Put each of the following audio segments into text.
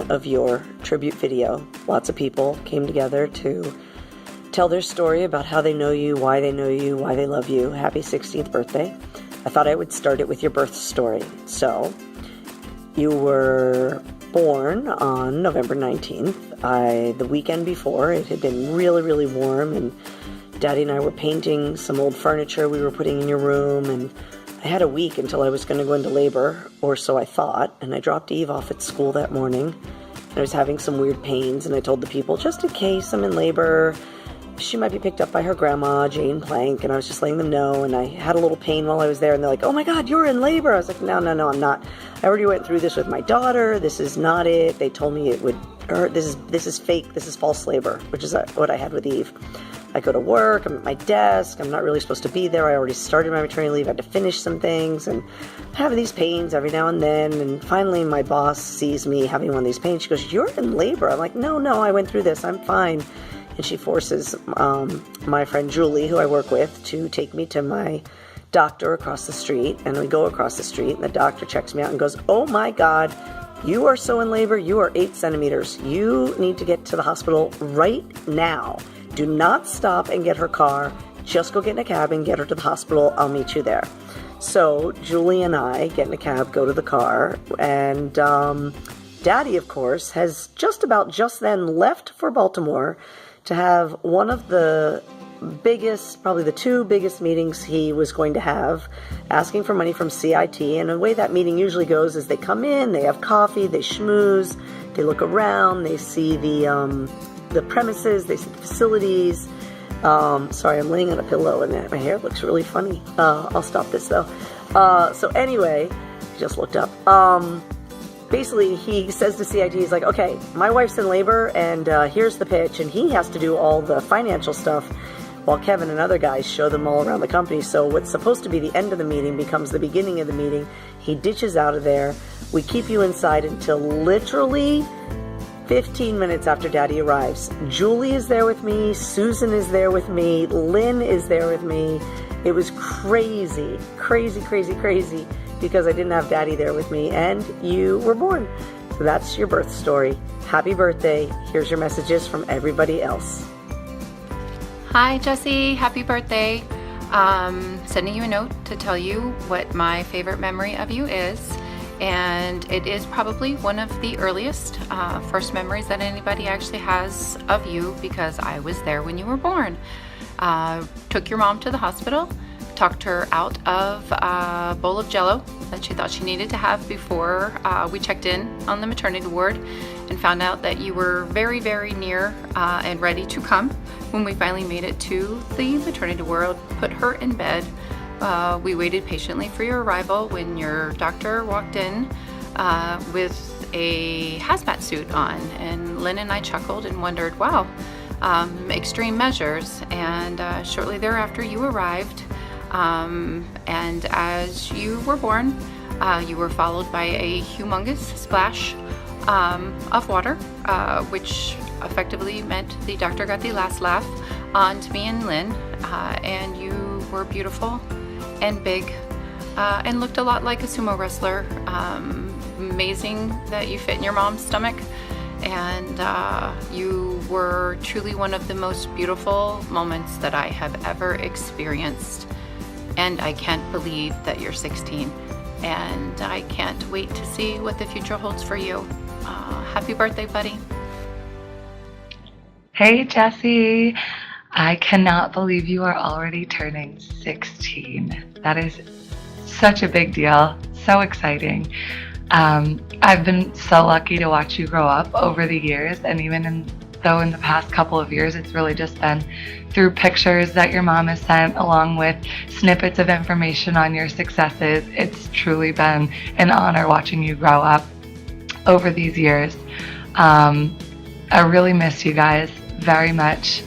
of your tribute video. Lots of people came together to tell their story about how they know you, why they love you. Happy 16th birthday. I thought I would start it with your birth story. So, you were born on November 19th. The weekend before, it had been really, really warm, and Daddy and I were painting some old furniture we were putting in your room, and I had a week until I was going to go into labor, or so I thought, and I dropped Eve off at school that morning. I was having some weird pains, and I told the people, just in case I'm in labor, she might be picked up by her grandma, Jane Plank, and I was just letting them know, and I had a little pain while I was there, and they're like, oh my God, you're in labor. I was like, no, I'm not. I already went through this with my daughter. This is not it. They told me it would hurt. This is fake. This is false labor, which is what I had with Eve. I go to work, I'm at my desk, I'm not really supposed to be there. I already started my maternity leave, I had to finish some things, and I have these pains every now and then, and finally my boss sees me having one of these pains. She goes, you're in labor. I'm like, no, I went through this, I'm fine. And she forces my friend Julie, who I work with, to take me to my doctor across the street, and we go across the street, and the doctor checks me out and goes, oh my God, you are so in labor, you are 8 centimeters. You need to get to the hospital right now. Do not stop and get her car. Just go get in a cab and get her to the hospital. I'll meet you there. So Julie and I get in a cab, go to the car, and Daddy, of course, has just then left for Baltimore to have one of the biggest, probably the 2 biggest meetings he was going to have, asking for money from CIT. And the way that meeting usually goes is they come in, they have coffee, they schmooze, they look around, they see the premises, they see the facilities. Sorry, I'm laying on a pillow and my hair looks really funny. I'll stop this though. So anyway, just looked up. Basically, he says to CIT, he's like, okay, my wife's in labor, and here's the pitch, and he has to do all the financial stuff while Kevin and other guys show them all around the company. So what's supposed to be the end of the meeting becomes the beginning of the meeting. He ditches out of there. We keep you inside until literally 15 minutes after Daddy arrives. Julie is there with me, Susan is there with me, Lynn is there with me. It was crazy, because I didn't have Daddy there with me, and you were born. So that's your birth story. Happy birthday. Here's your messages from everybody else. Hi Jessie, happy birthday. Sending you a note to tell you what my favorite memory of you is. And it is probably one of the earliest first memories that anybody actually has of you, because I was there when you were born. Took your mom to the hospital, talked her out of a bowl of Jell-O that she thought she needed to have before we checked in on the maternity ward, and found out that you were very, very near and ready to come. When we finally made it to the maternity ward, put her in bed. We waited patiently for your arrival when your doctor walked in with a hazmat suit on, and Lynn and I chuckled and wondered, wow, extreme measures. And shortly thereafter you arrived, and as you were born, you were followed by a humongous splash of water, which effectively meant the doctor got the last laugh on to me and Lynn, and you were beautiful and big, and looked a lot like a sumo wrestler. Amazing that you fit in your mom's stomach, and you were truly one of the most beautiful moments that I have ever experienced. And I can't believe that you're 16, and I can't wait to see what the future holds for you. Happy birthday, buddy. Hey Jessie, I cannot believe you are already turning 16. That is such a big deal, so exciting. I've been so lucky to watch you grow up over the years, and even though in the past couple of years it's really just been through pictures that your mom has sent along with snippets of information on your successes. It's truly been an honor watching you grow up over these years. I really miss you guys very much,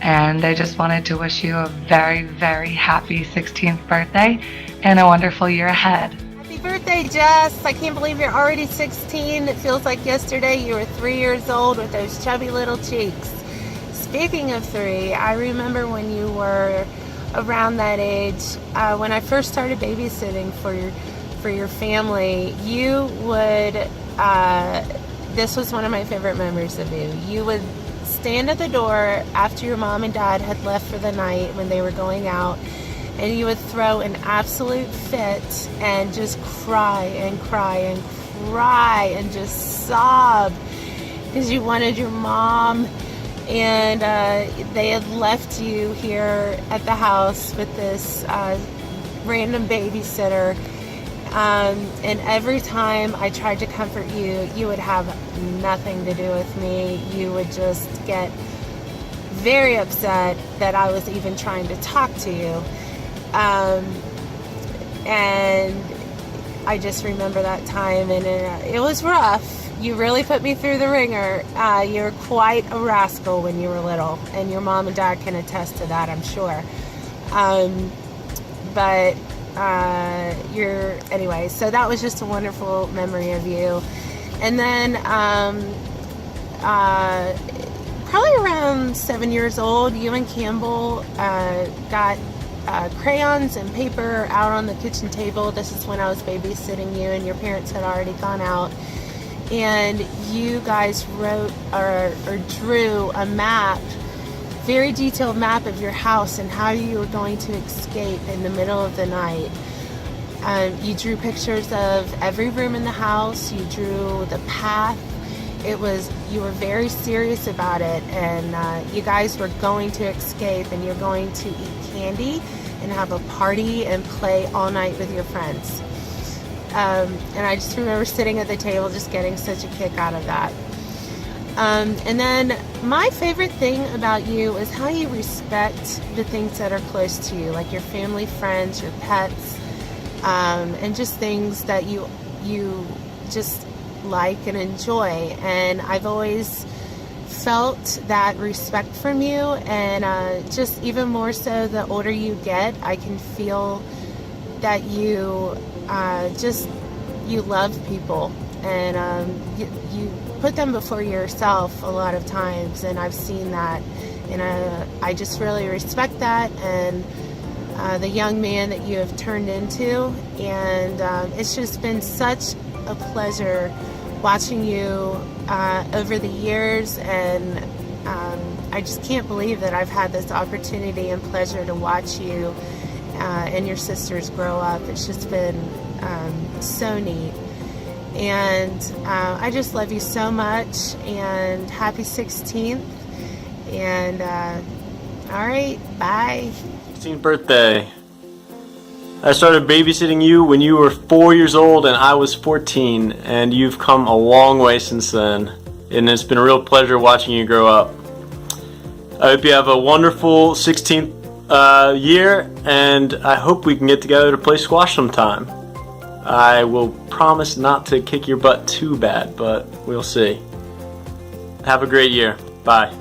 and I just wanted to wish you a very, very happy 16th birthday and a wonderful year ahead. Happy birthday, Jess. I can't believe you're already 16. It feels like yesterday you were 3 years old with those chubby little cheeks. Speaking of 3, I remember when you were around that age, when I first started babysitting for your family, you would this was one of my favorite memories of you. You would stand at the door after your mom and dad had left for the night when they were going out, and you would throw an absolute fit and just cry and cry and cry and just sob because you wanted your mom, and they had left you here at the house with this random babysitter. And every time I tried to comfort you, you would have nothing to do with me. You would just get very upset that I was even trying to talk to you. And I just remember that time, and it was rough. You really put me through the ringer. You were quite a rascal when you were little, and your mom and dad can attest to that, I'm sure. But anyway, so that was just a wonderful memory of you. And then probably around 7 years old, you and Campbell got crayons and paper out on the kitchen table. This is when I was babysitting you, and your parents had already gone out. And you guys wrote or drew a map, very detailed map of your house and how you were going to escape in the middle of the night. You drew pictures of every room in the house. You drew the path. You were very serious about it, and you guys were going to escape, and you're going to eat candy and have a party and play all night with your friends. And I just remember sitting at the table just getting such a kick out of that. And then my favorite thing about you is how you respect the things that are close to you, like your family, friends, your pets, and just things that you just like and enjoy. And I've always felt that respect from you, and just even more so the older you get, I can feel that you you love people, and you put them before yourself a lot of times, and I've seen that, and I just really respect that, and the young man that you have turned into, and it's just been such a pleasure watching you over the years, and I just can't believe that I've had this opportunity and pleasure to watch you and your sisters grow up. It's just been so neat. And I just love you so much, and happy 16th. And all right, bye. 16th birthday. I started babysitting you when you were 4 years old and I was 14, and you've come a long way since then. And it's been a real pleasure watching you grow up. I hope you have a wonderful 16th year, and I hope we can get together to play squash sometime. I will promise not to kick your butt too bad, but we'll see. Have a great year. Bye.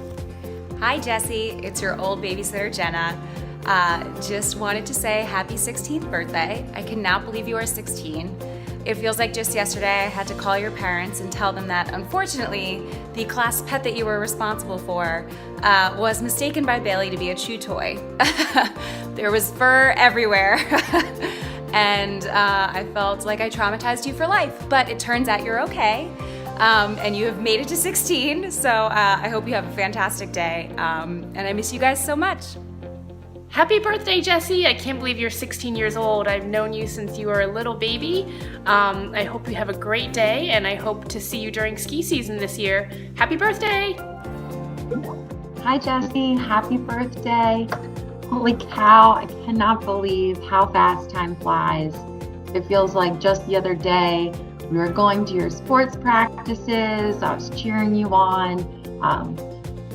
Hi Jesse, it's your old babysitter Jenna. Just wanted to say happy 16th birthday. I cannot believe you are 16. It feels like just yesterday I had to call your parents and tell them that unfortunately the class pet that you were responsible for was mistaken by Bailey to be a chew toy. There was fur everywhere. And I felt like I traumatized you for life, but it turns out you're okay. And you have made it to 16, so I hope you have a fantastic day. And I miss you guys so much. Happy birthday, Jesse. I can't believe you're 16 years old. I've known you since you were a little baby. I hope you have a great day, and I hope to see you during ski season this year. Happy birthday! Hi, Jesse. Happy birthday. Holy cow, I cannot believe how fast time flies. It feels like just the other day we were going to your sports practices. I was cheering you on.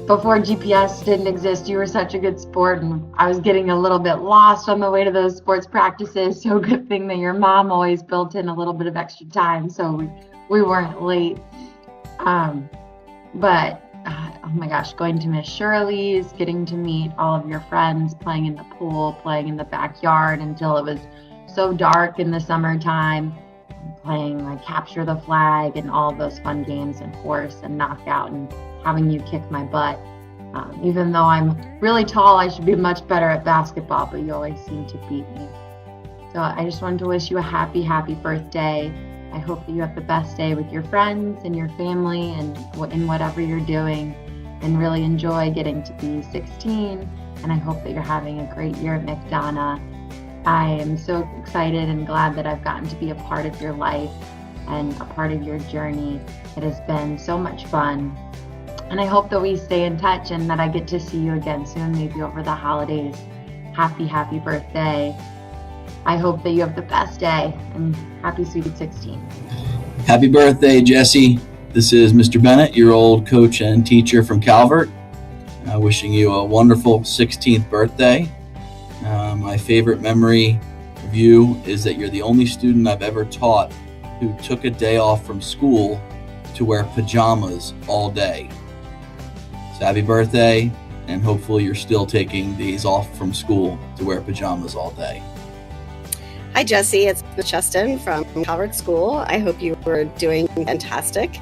Before GPS didn't exist, you were such a good sport, and I was getting a little bit lost on the way to those sports practices. So good thing that your mom always built in a little bit of extra time so we weren't late. But oh my gosh, going to Miss Shirley's, getting to meet all of your friends, playing in the pool, playing in the backyard until it was so dark in the summertime, playing like capture the flag and all of those fun games, and horse and knockout, and having you kick my butt. Even though I'm really tall, I should be much better at basketball, but you always seem to beat me. So I just wanted to wish you a happy, happy birthday. I hope that you have the best day with your friends and your family and in whatever you're doing, and really enjoy getting to be 16. And I hope that you're having a great year at McDonough. I am so excited and glad that I've gotten to be a part of your life and a part of your journey. It has been so much fun. And I hope that we stay in touch and that I get to see you again soon, maybe over the holidays. Happy birthday. I hope that you have the best day, and happy sweet 16. Happy birthday, Jesse. This is Mr. Bennett, your old coach and teacher from Calvert. Wishing you a wonderful 16th birthday. My favorite memory of you is that you're the only student I've ever taught who took a day off from school to wear pajamas all day. So happy birthday, and hopefully you're still taking days off from school to wear pajamas all day. Hi, Jesse. It's Justin from Calvert School. I hope you were doing fantastic.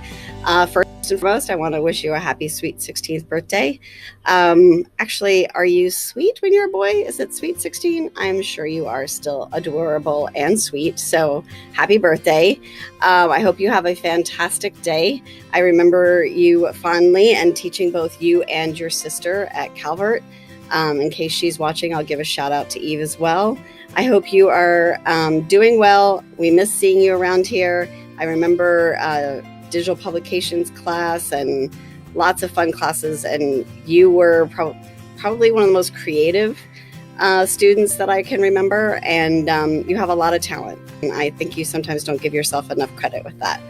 First and foremost, I want to wish you a happy, sweet 16th birthday. Actually, are you sweet when you're a boy? Is it sweet 16? I'm sure you are still adorable and sweet. So happy birthday. I hope you have a fantastic day. I remember you fondly and teaching both you and your sister at Calvert. In case she's watching, I'll give a shout out to Eve as well. I hope you are doing well. We miss seeing you around here. I remember digital publications class and lots of fun classes, and you were probably one of the most creative students that I can remember, and you have a lot of talent. And I think you sometimes don't give yourself enough credit with that.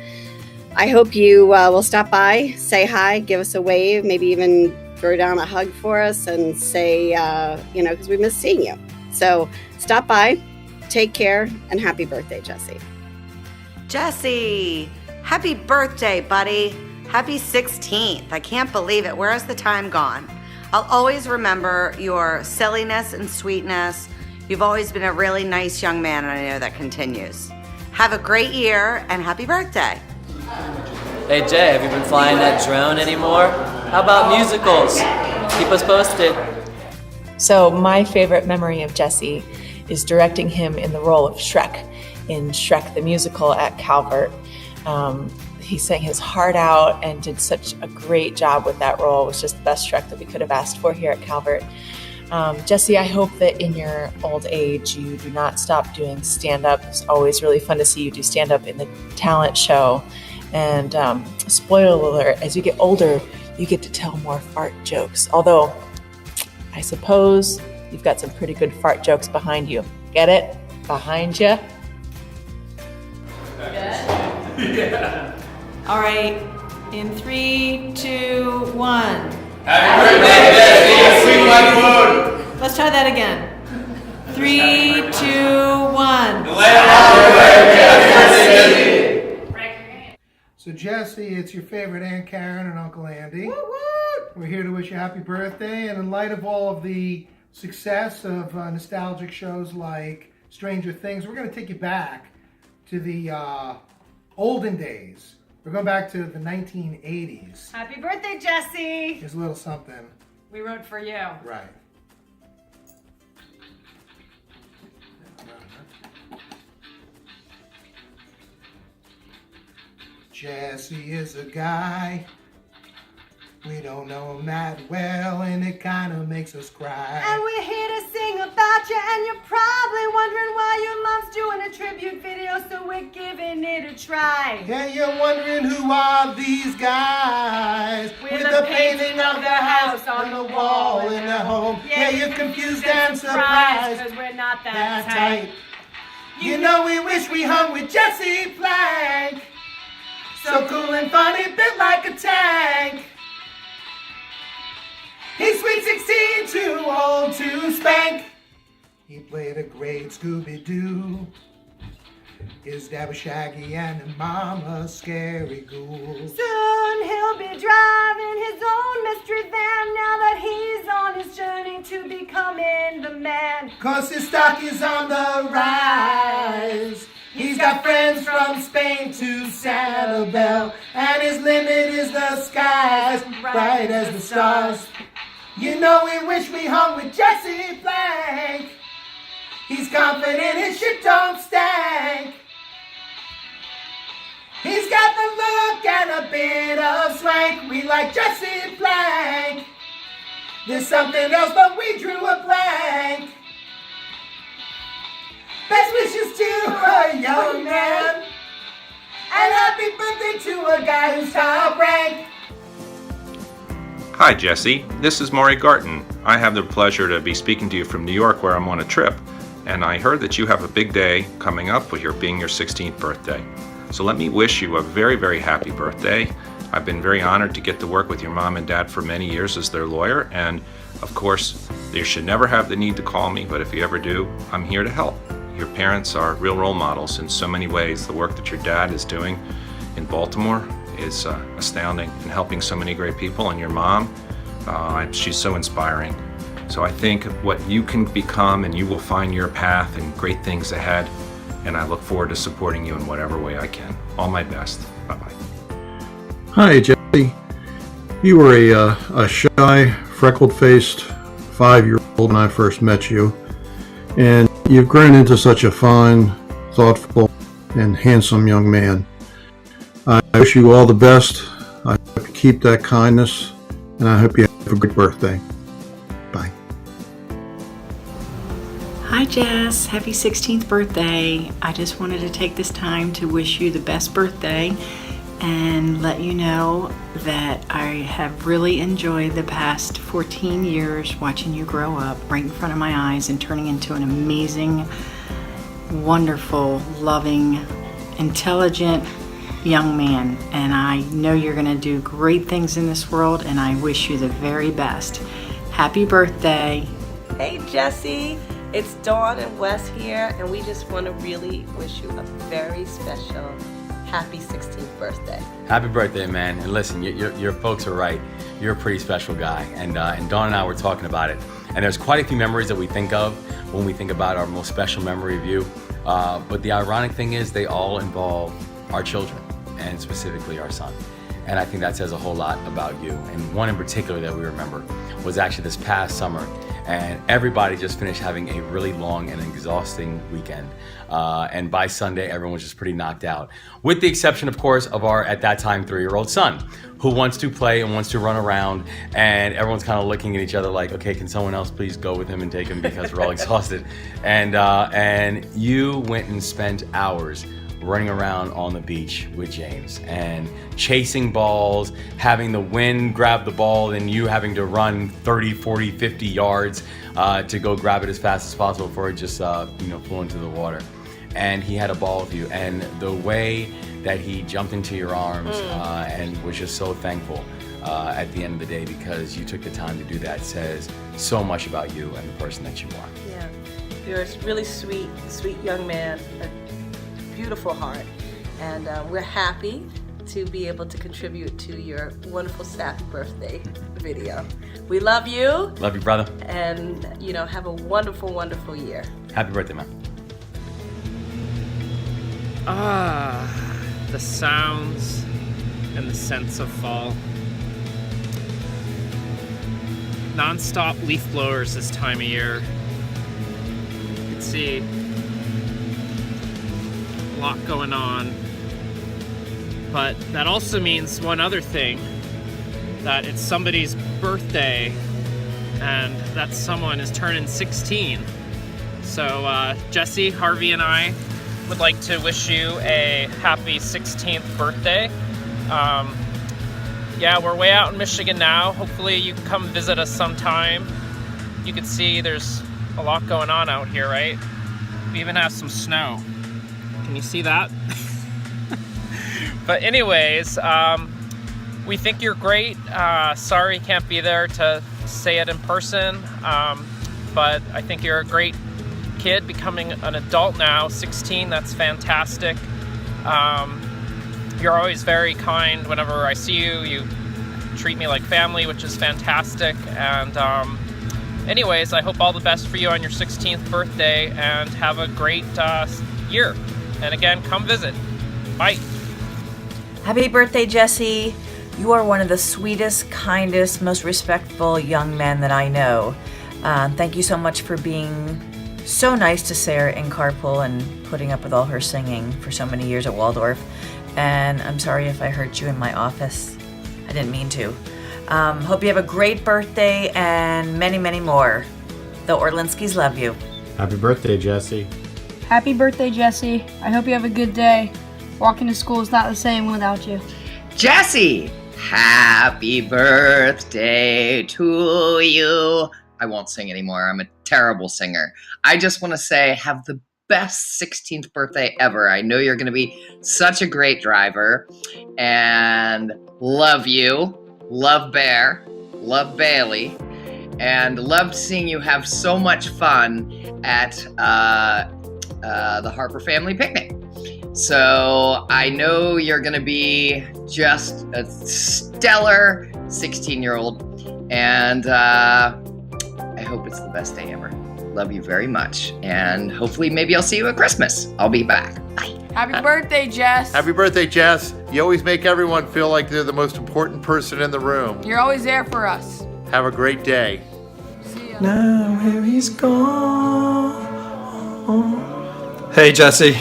I hope you will stop by, say hi, give us a wave, maybe even throw down a hug for us and say, because we miss seeing you. So stop by, take care, and happy birthday, Jesse. Jesse, happy birthday, buddy. Happy 16th. I can't believe it. Where has the time gone? I'll always remember your silliness and sweetness. You've always been a really nice young man, and I know that continues. Have a great year, and happy birthday. Hey Jay, have you been flying that drone anymore? How about musicals? Keep us posted. So my favorite memory of Jesse is directing him in the role of Shrek in Shrek the Musical at Calvert. He sang his heart out and did such a great job with that role. It was just the best Shrek that we could have asked for here at Calvert. Jesse, I hope that in your old age you do not stop doing stand-up. It's always really fun to see you do stand-up in the talent show. And spoiler alert, as you get older, you get to tell more fart jokes. Although, I suppose you've got some pretty good fart jokes behind you. Get it? Behind you? Yeah. All right. In 3, 2, 1. Happy birthday, Jesse! Sweet like food! Let's try that again. 3, 2, 1. Happy birthday, Jesse! So Jesse, it's your favorite Aunt Karen and Uncle Andy. Woo woo! We're here to wish you a happy birthday, and in light of all of the success of nostalgic shows like Stranger Things, we're going to take you back to the olden days. We're going back to the 1980s. Happy birthday, Jesse! Here's a little something. We wrote for you. Right. Jesse is a guy. We don't know him that well, and it kind of makes us cry. And we're here to sing about you, and you're probably wondering why your mom's doing a tribute video, so we're giving it a try. Yeah, you're wondering who are these guys with the painting of their house on the wall in their home. Yeah, you're confused and surprised, because we're not that tight. You know we wish we hung with Jesse Plank. So cool and funny, built like a tank. He's sweet 16, too old to spank. He played a great Scooby-Doo. His dad was Shaggy and his mama Scary Ghoul. Soon he'll be driving his own mystery van now that he's on his journey to becoming the man. 'Cause his stock is on the rise. He's got friends from Spain to Sanibel, and his limit is the skies, bright as the stars. You know we wish we hung with Jesse Plank. He's confident his shit don't stank. He's got the look and a bit of swank. We like Jesse Blank. There's something else, but we drew a blank. Best wishes to a young man. And happy birthday to a guy who's top ranked. Hi Jesse, this is Maury Garton. I have the pleasure to be speaking to you from New York where I'm on a trip, and I heard that you have a big day coming up with your 16th birthday. So let me wish you a very, very happy birthday. I've been very honored to get to work with your mom and dad for many years as their lawyer, and of course, you should never have the need to call me, but if you ever do, I'm here to help. Your parents are real role models in so many ways. The work that your dad is doing in Baltimore is astounding and helping so many great people, and your mom, she's so inspiring. So I think what you can become, and you will find your path and great things ahead, and I look forward to supporting you in whatever way I can. All my best. Bye-bye. Hi Jesse, you were a shy, freckled-faced 5-year-old when I first met you, and you've grown into such a fine, thoughtful, and handsome young man. I wish you all the best. I hope you keep that kindness, and I hope you have a good birthday. Bye. Hi Jess, happy 16th birthday. I just wanted to take this time to wish you the best birthday and let you know that I have really enjoyed the past 14 years watching you grow up right in front of my eyes and turning into an amazing, wonderful, loving, intelligent young man. And I know you're going to do great things in this world, and I wish you the very best. Happy birthday. Hey Jesse, it's Dawn and Wes here, and we just want to really wish you a very special happy 16th birthday. Happy birthday, man. And listen, your folks are right. You're a pretty special guy. And Dawn and I were talking about it. And there's quite a few memories that we think of when we think about our most special memory of you. But the ironic thing is they all involve our children, and specifically our son. And I think that says a whole lot about you. And one in particular that we remember was actually this past summer. And everybody just finished having a really long and exhausting weekend. And by Sunday, everyone was just pretty knocked out. With the exception, of course, of our, at that time, 3-year-old son, who wants to play and wants to run around. And everyone's kind of looking at each other like, okay, can someone else please go with him and take him because we're all exhausted. And you went and spent hours running around on the beach with James and chasing balls, having the wind grab the ball and you having to run 30, 40, 50 yards to go grab it as fast as possible before it just flew into the water. And he had a ball with you, and the way that he jumped into your arms and was just so thankful at the end of the day because you took the time to do that says so much about you and the person that you are. Yeah, you're a really sweet young man, a beautiful heart, and we're happy to be able to contribute to your wonderful happy birthday video. We love you. Love you, brother. And have a wonderful, wonderful year. Happy birthday, man. The sounds and the scents of fall. Non-stop leaf blowers this time of year. You can see a lot going on. But that also means one other thing, that it's somebody's birthday and that someone is turning 16. So Jesse, Harvey, and I would like to wish you a happy 16th birthday. Yeah, we're way out in Michigan now. Hopefully you can come visit us sometime. You can see there's a lot going on out here, right? We even have some snow. Can you see that? But anyways, we think you're great. Sorry you can't be there to say it in person, but I think you're a great kid becoming an adult now, 16, that's fantastic. You're always very kind. Whenever I see you, you treat me like family, which is fantastic. And anyways, I hope all the best for you on your 16th birthday and have a great year. And again, come visit. Bye. Happy birthday, Jesse. You are one of the sweetest, kindest, most respectful young men that I know. Thank you so much for being so nice to Sarah in carpool and putting up with all her singing for so many years at Waldorf. and I'm sorry if I hurt you in my office. I didn't mean to. Hope you have a great birthday and many, many more. The Orlinskis love you. Happy birthday, Jesse. Happy birthday, Jesse. I hope you have a good day. Walking to school is not the same without you. Jesse, happy birthday to you. I won't sing anymore. I'm a terrible singer. I just want to say have the best 16th birthday ever. I know you're going to be such a great driver, and love you, love Bear, love Bailey, and loved seeing you have so much fun at the Harper family picnic. So I know you're going to be just a stellar 16-year-old, and I hope it's the best day ever. Love you very much, and hopefully maybe I'll see you at Christmas. I'll be back. Bye. Happy birthday, Jess. Happy birthday, Jess. You always make everyone feel like they're the most important person in the room. You're always there for us. Have a great day. See ya. Now here he's gone. Hey, Jesse.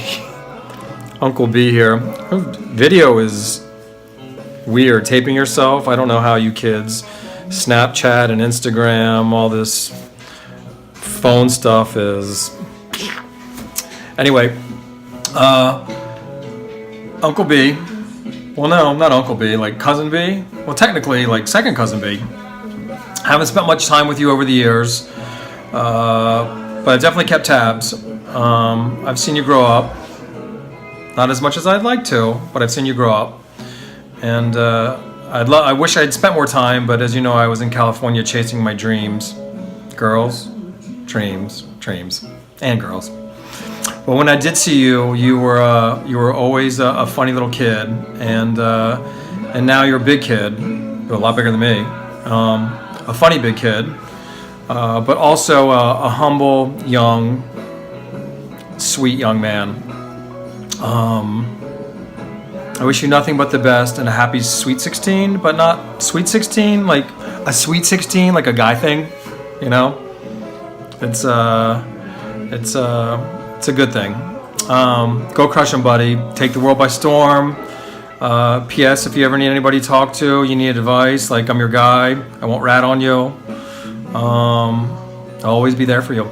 Uncle B here. Video is weird. Taping yourself. I don't know how you kids Snapchat and Instagram, all this phone stuff is. Anyway, Uncle B. Well, no, not Uncle B. Like Cousin B. Well, technically, like second Cousin B. Haven't spent much time with you over the years, but I definitely kept tabs. I've seen you grow up. Not as much as I'd like to, but I've seen you grow up. And I wish I'd spent more time, but as you know, I was in California chasing my dreams. Girls, dreams, and girls. But when I did see you, you were always a funny little kid, and now you're a big kid, you're a lot bigger than me. A funny big kid, but also a humble, young, sweet young man. I wish you nothing but the best and a happy sweet 16, but not sweet 16 like a sweet 16 like a guy thing, you know. It's a good thing. Go crush 'em, buddy. Take the world by storm. P.S. If you ever need anybody to talk to, you need advice, like I'm your guy. I won't rat on you. I'll always be there for you.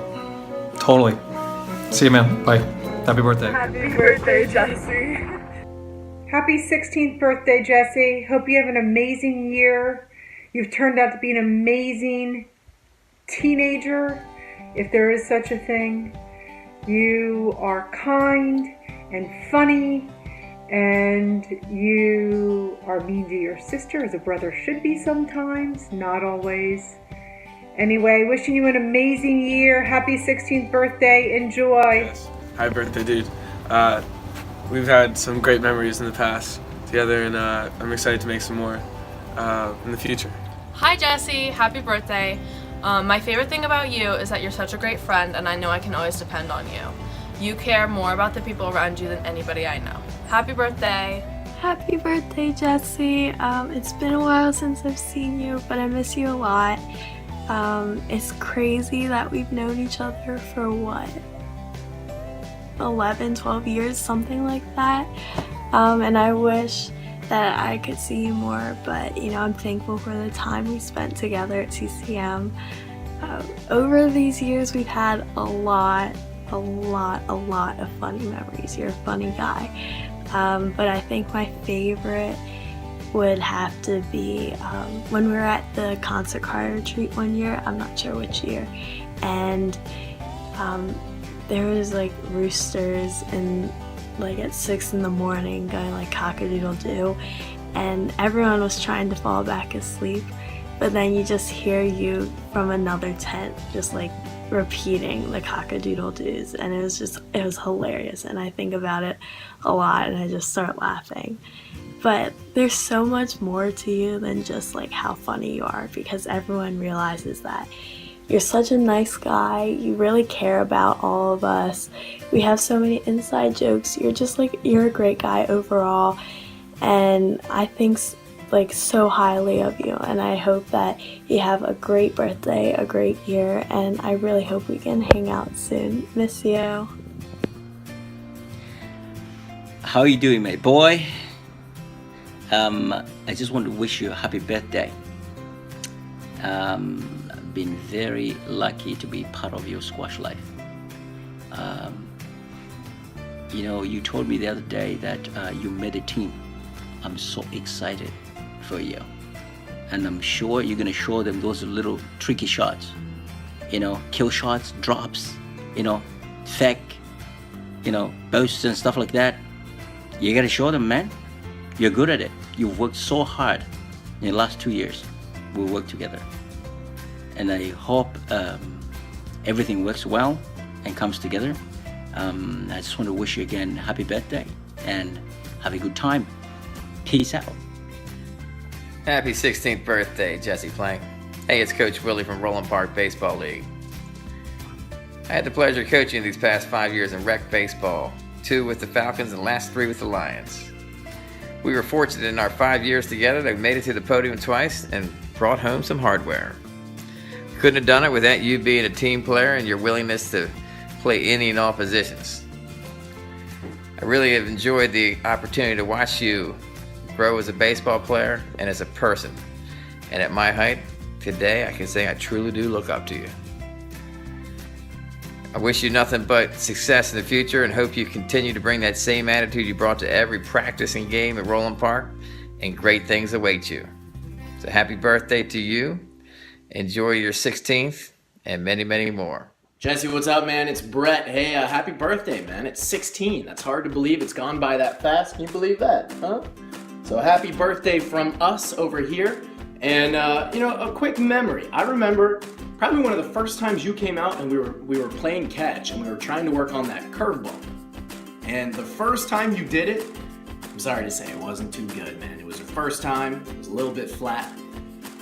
Totally. See you, man. Bye. Happy birthday. Happy birthday, Jesse. Happy 16th birthday, Jesse. Hope you have an amazing year. You've turned out to be an amazing teenager, if there is such a thing. You are kind and funny, and you are mean to your sister, as a brother should be sometimes, not always. Anyway, wishing you an amazing year. Happy 16th birthday. Enjoy. Happy birthday, dude. We've had some great memories in the past together, and I'm excited to make some more in the future. Hi, Jesse. Happy birthday. My favorite thing about you is that you're such a great friend, and I know I can always depend on you. You care more about the people around you than anybody I know. Happy birthday. Happy birthday, Jesse. It's been a while since I've seen you, but I miss you a lot. It's crazy that we've known each other for 11, 12 years, something like that. And I wish that I could see you more, but I'm thankful for the time we spent together at CCM. Over these years, we've had a lot of funny memories. You're a funny guy. But I think my favorite would have to be when we were at the concert choir retreat one year. I'm not sure which year. And there was like roosters and like at 6 in the morning going like cock-a-doodle-doo, and everyone was trying to fall back asleep, but then you just hear you from another tent just like repeating the cock-a-doodle-doos, and it was hilarious, and I think about it a lot and I just start laughing. But there's so much more to you than just like how funny you are, because everyone realizes that you're such a nice guy. You really care about all of us. We have so many inside jokes. You're a great guy overall, and I think like so highly of you, and I hope that you have a great birthday, a great year, and I really hope we can hang out soon. Miss you. How you doing, my boy? I just want to wish you a happy birthday. I've been very lucky to be part of your squash life. You know, you told me the other day that you made a team. I'm so excited for you. And I'm sure you're gonna show them those little tricky shots. You know, kill shots, drops, you know, fake, you know, bursts and stuff like that. You gotta show them, man. You're good at it. You've worked so hard in the last 2 years. We worked together. And I hope everything works well and comes together. I just want to wish you again happy birthday and have a good time. Peace out. Happy 16th birthday, Jesse Plank. Hey, it's Coach Willie from Roland Park Baseball League. I had the pleasure of coaching these past 5 years in rec baseball, 2 with the Falcons and last 3 with the Lions. We were fortunate in our 5 years together that we made it to the podium twice and brought home some hardware. Couldn't have done it without you being a team player and your willingness to play any and all positions. I really have enjoyed the opportunity to watch you grow as a baseball player and as a person. And at my height, today I can say I truly do look up to you. I wish you nothing but success in the future and hope you continue to bring that same attitude you brought to every practice and game at Roland Park, and great things await you. So happy birthday to you. Enjoy your 16th and many, many more. Jesse, what's up, man? It's Brett. Hey, happy birthday, man. It's 16. That's hard to believe. It's gone by that fast. Can you believe that, huh? So happy birthday from us over here. And, you know, a quick memory. I remember probably one of the first times you came out and we were playing catch and we were trying to work on that curveball. And the first time you did it, I'm sorry to say it wasn't too good, man. It was your first time. It was a little bit flat.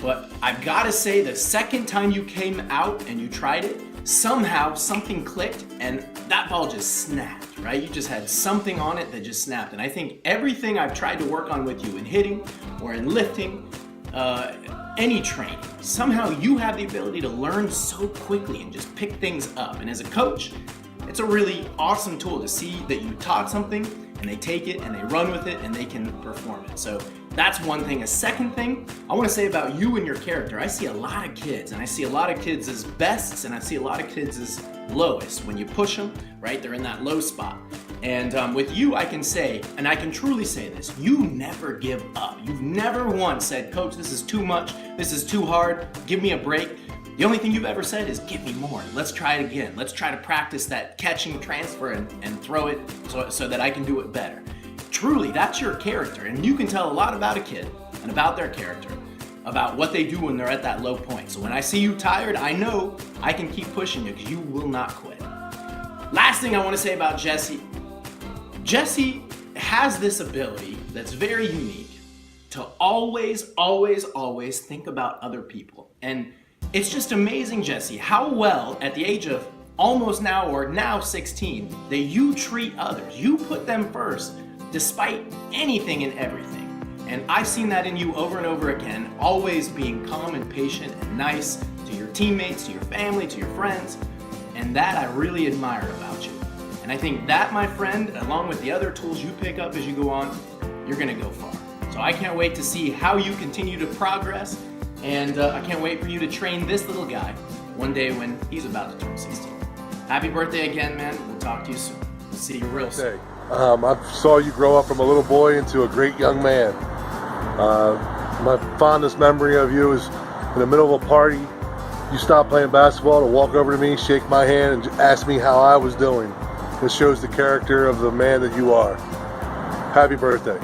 But I've got to say the second time you came out and you tried it, somehow something clicked and that ball just snapped, right? You just had something on it that just snapped. And I think everything I've tried to work on with you in hitting or in lifting, any training, somehow you have the ability to learn so quickly and just pick things up. And as a coach, it's a really awesome tool to see that you taught something and they take it and they run with it and they can perform it. So that's one thing. A second thing I want to say about you and your character, I see a lot of kids and I see a lot of kids as bests and I see a lot of kids as lowest. When you push them, right, they're in that low spot. And with you, I can say, and I can truly say this, you never give up. You've never once said, Coach, this is too much, this is too hard, give me a break. The only thing you've ever said is, give me more, let's try it again. Let's try to practice that catching transfer and throw it so that I can do it better. Truly, that's your character, and you can tell a lot about a kid and about their character, about what they do when they're at that low point. So when I see you tired, I know I can keep pushing you because you will not quit. Last thing I want to say about Jesse, Jesse has this ability that's very unique to always, always, always think about other people. And it's just amazing, Jesse, how well at the age of almost now or now 16, that you treat others. You put them first, despite anything and everything. And I've seen that in you over and over again, always being calm and patient and nice to your teammates, to your family, to your friends. And that I really admire about you. And I think that, my friend, along with the other tools you pick up as you go on, you're gonna go far. So I can't wait to see how you continue to progress, and I can't wait for you to train this little guy one day when he's about to turn 16. Happy birthday again, man. We'll talk to you soon. See you real soon. I saw you grow up from a little boy into a great young man. My fondest memory of you is in the middle of a party, you stopped playing basketball to walk over to me, shake my hand, and ask me how I was doing. This shows the character of the man that you are. Happy birthday.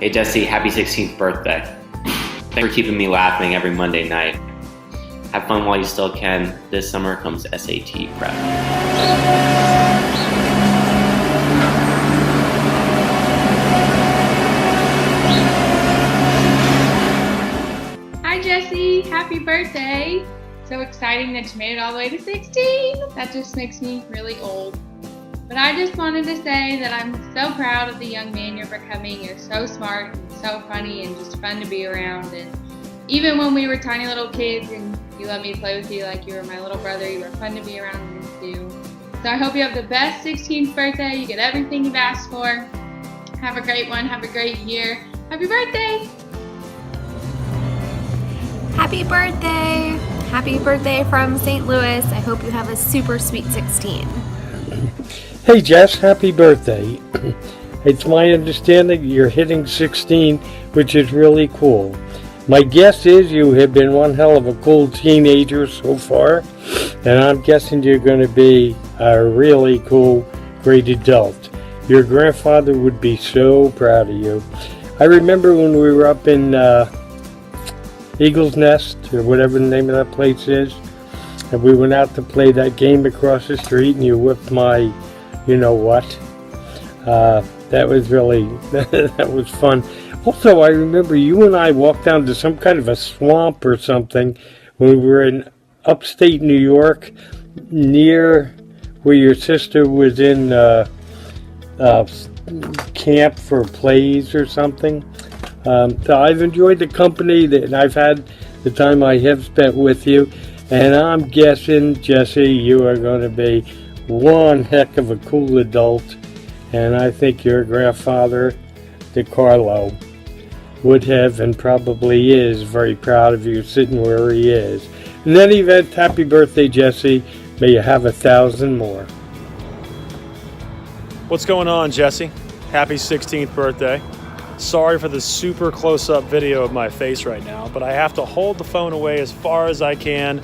Hey Jesse, happy 16th birthday. Thanks for keeping me laughing every Monday night. Have fun while you still can. This summer comes SAT prep. Hi Jesse, happy birthday. So exciting that you made it all the way to 16. That just makes me really old. But I just wanted to say that I'm so proud of the young man you're becoming. You're so smart and so funny and just fun to be around. And even when we were tiny little kids and you let me play with you like you were my little brother, you were fun to be around too. So I hope you have the best 16th birthday. You get everything you've asked for. Have a great one. Have a great year. Happy birthday! Happy birthday! Happy birthday from St. Louis. I hope you have a super sweet 16. Hey Jess, happy birthday. It's my understanding you're hitting 16, which is really cool. My guess is you have been one hell of a cool teenager so far, and I'm guessing you're going to be a really cool, great adult. Your grandfather would be so proud of you. I remember when we were up in Eagle's Nest, or whatever the name of that place is, and we went out to play that game across the street, and you whipped my you-know-what. That was really, that was fun. Also, I remember you and I walked down to some kind of a swamp or something when we were in upstate New York, near where your sister was in camp for plays or something. So I've enjoyed the company that I've had, the time I have spent with you, and I'm guessing, Jesse, you are going to be one heck of a cool adult, and I think your grandfather, DeCarlo, would have and probably is very proud of you sitting where he is. In any event, happy birthday, Jesse. May you have 1,000 more. What's going on, Jesse? Happy 16th birthday. Sorry for the super close-up video of my face right now, but I have to hold the phone away as far as I can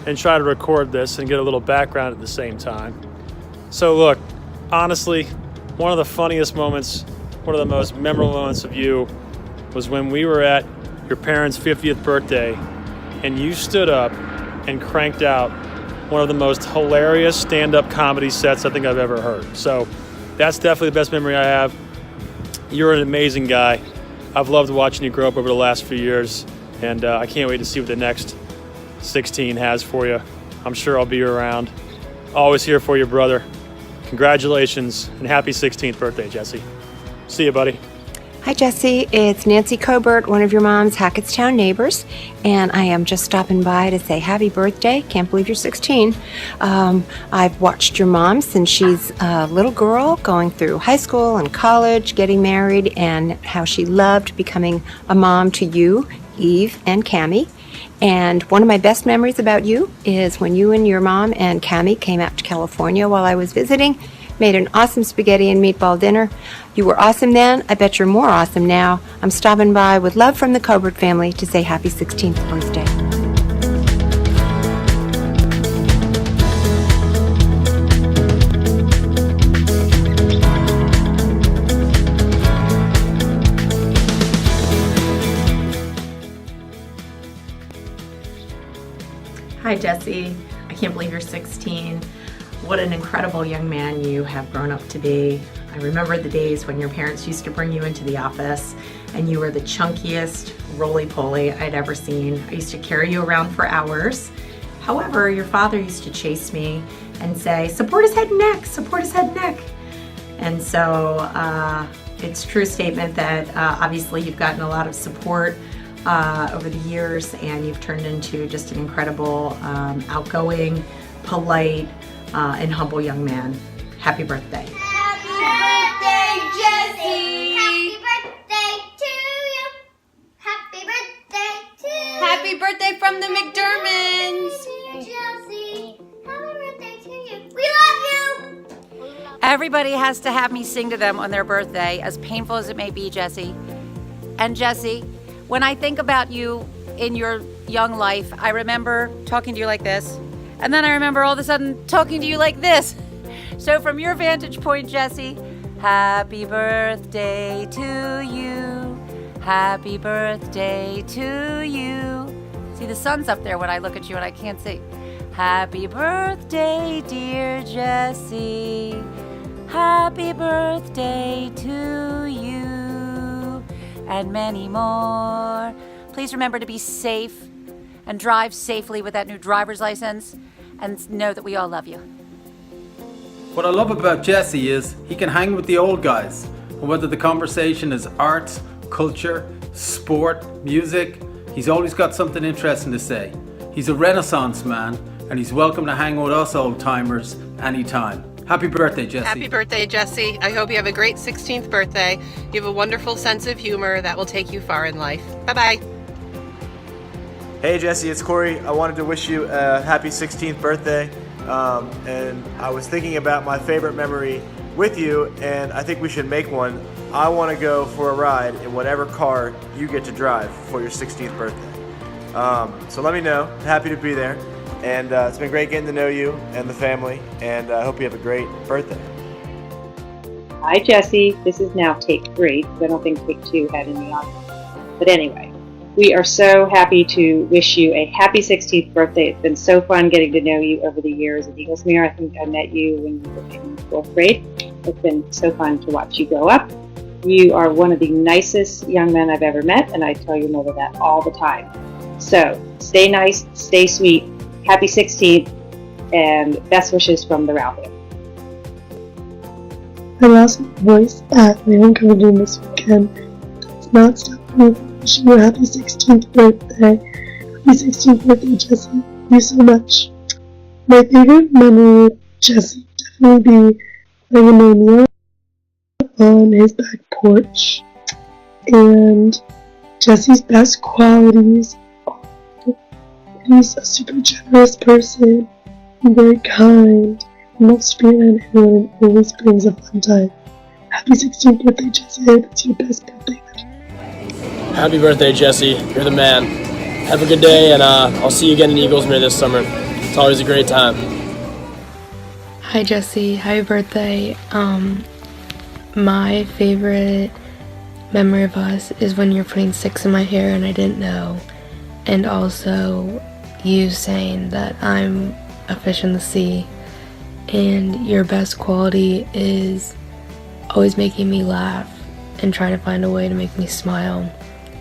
and try to record this and get a little background at the same time. So look, honestly, one of the funniest moments, one of the most memorable moments of you was when we were at your parents' 50th birthday and you stood up and cranked out one of the most hilarious stand-up comedy sets I think I've ever heard. So that's definitely the best memory I have. You're an amazing guy. I've loved watching you grow up over the last few years, and I can't wait to see what the next 16 has for you. I'm sure I'll be around. Always here for you, brother. Congratulations and happy 16th birthday, Jesse. See you, buddy. Hi, Jesse. It's Nancy Cobert, one of your mom's Hackettstown neighbors, and I am just stopping by to say happy birthday. Can't believe you're 16. I've watched your mom since she's a little girl, going through high school and college, getting married, and how she loved becoming a mom to you, Eve, and Cammie. And one of my best memories about you is when you and your mom and Cammie came out to California while I was visiting, made an awesome spaghetti and meatball dinner. You were awesome then. I bet you're more awesome now. I'm stopping by with love from the Cobert family to say happy 16th birthday. Hi, Jesse. I can't believe you're 16. What an incredible young man you have grown up to be. I remember the days when your parents used to bring you into the office and you were the chunkiest roly-poly I'd ever seen. I used to carry you around for hours. However, your father used to chase me and say, support his head and neck, support his head and neck. And so it's a true statement that obviously you've gotten a lot of support over the years, and you've turned into just an incredible, outgoing, polite, and humble young man. Happy birthday. Happy birthday, Jesse! Happy birthday to you! Happy birthday to you! Happy birthday from the McDermonds! Dear Jesse, happy birthday to you! We love you! Everybody has to have me sing to them on their birthday, as painful as it may be, Jesse. And Jesse, when I think about you in your young life, I remember talking to you like this, and then I remember all of a sudden talking to you like this. So from your vantage point, Jesse, happy birthday to you. Happy birthday to you. See, the sun's up there when I look at you and I can't see. Happy birthday, dear Jesse. Happy birthday to you. And many more. Please remember to be safe and drive safely with that new driver's license, and know that we all love you. What I love about Jesse is he can hang with the old guys, and whether the conversation is arts, culture, sport, music, he's always got something interesting to say. He's a Renaissance man, and he's welcome to hang with us old timers anytime. Happy birthday, Jesse. Happy birthday, Jesse. I hope you have a great 16th birthday. You have a wonderful sense of humor that will take you far in life. Bye-bye. Hey Jesse, it's Corey. I wanted to wish you a happy 16th birthday. And I was thinking about my favorite memory with you, and I think we should make one. I want to go for a ride in whatever car you get to drive for your 16th birthday. So let me know. I'm happy to be there. And it's been great getting to know you and the family, and I hope you have a great birthday. Hi Jesse, this is now take 3, because I don't think take 2 had any audience. But anyway, we are so happy to wish you a happy 16th birthday. It's been so fun getting to know you over the years at Eaglesmere. I think I met you when you were in 4th grade. It's been so fun to watch you grow up. You are one of the nicest young men I've ever met, and I tell your mother that all the time. So stay nice, stay sweet, happy 16th, and best wishes from the Ralph. I lost my voice at my homecoming this weekend. It's not stopping me from wishing you a happy 16th birthday. Happy 16th birthday, Jesse. Thank you so much. My favorite memory of Jesse would definitely be playing Anomia on his back porch. And Jesse's best qualities are he's a super generous person, and very kind, and loves to be around everyone, and always brings a fun time. Happy 16th birthday, Jesse. That's your best birthday ever. Happy birthday, Jesse. You're the man. Have a good day, and I'll see you again in Eaglesmere this summer. It's always a great time. Hi, Jesse. Happy birthday. My favorite memory of us is when you're putting sticks in my hair and I didn't know. And also you saying that I'm a fish in the sea. And your best quality is always making me laugh and trying to find a way to make me smile.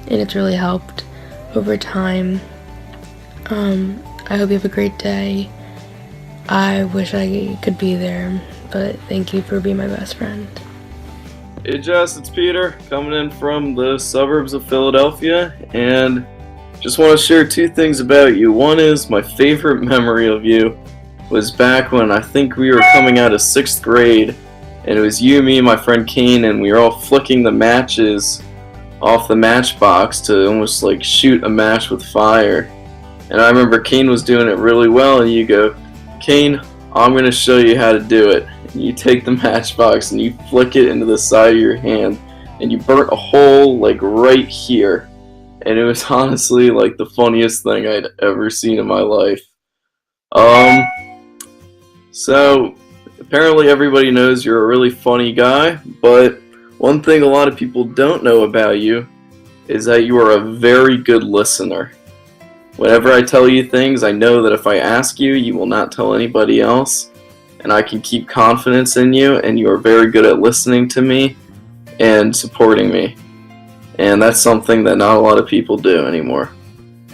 And it's really helped over time. I hope you have a great day. I wish I could be there, but thank you for being my best friend. Hey Jess, it's Peter, coming in from the suburbs of Philadelphia, and just want to share 2 things about you. One is my favorite memory of you was back when I think we were coming out of 6th grade, and it was you, me, and my friend Kane, and we were all flicking the matches off the matchbox to almost like shoot a match with fire. And I remember Kane was doing it really well, and you go, Kane, I'm going to show you how to do it. And you take the matchbox and you flick it into the side of your hand, and you burnt a hole like right here. And it was honestly like the funniest thing I'd ever seen in my life. So apparently everybody knows you're a really funny guy, but one thing a lot of people don't know about you is that you are a very good listener. Whenever I tell you things, I know that if I ask you, you will not tell anybody else. And I can keep confidence in you, and you are very good at listening to me and supporting me. And that's something that not a lot of people do anymore.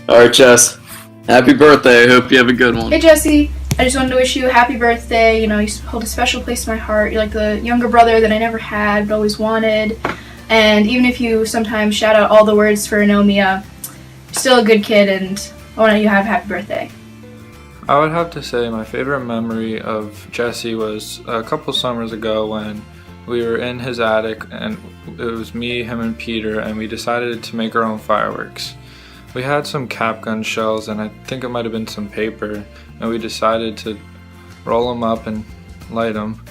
Alright, Jess. Happy birthday. I hope you have a good one. Hey, Jesse. I just wanted to wish you a happy birthday. You know, you hold a special place in my heart. You're like the younger brother that I never had, but always wanted. And even if you sometimes shout out all the words for Anomia, you're still a good kid, and I want you to have a happy birthday. I would have to say my favorite memory of Jesse was a couple summers ago when we were in his attic, and it was me, him, and Peter, and we decided to make our own fireworks. We had some cap gun shells, and I think it might have been some paper, and we decided to roll them up and light them.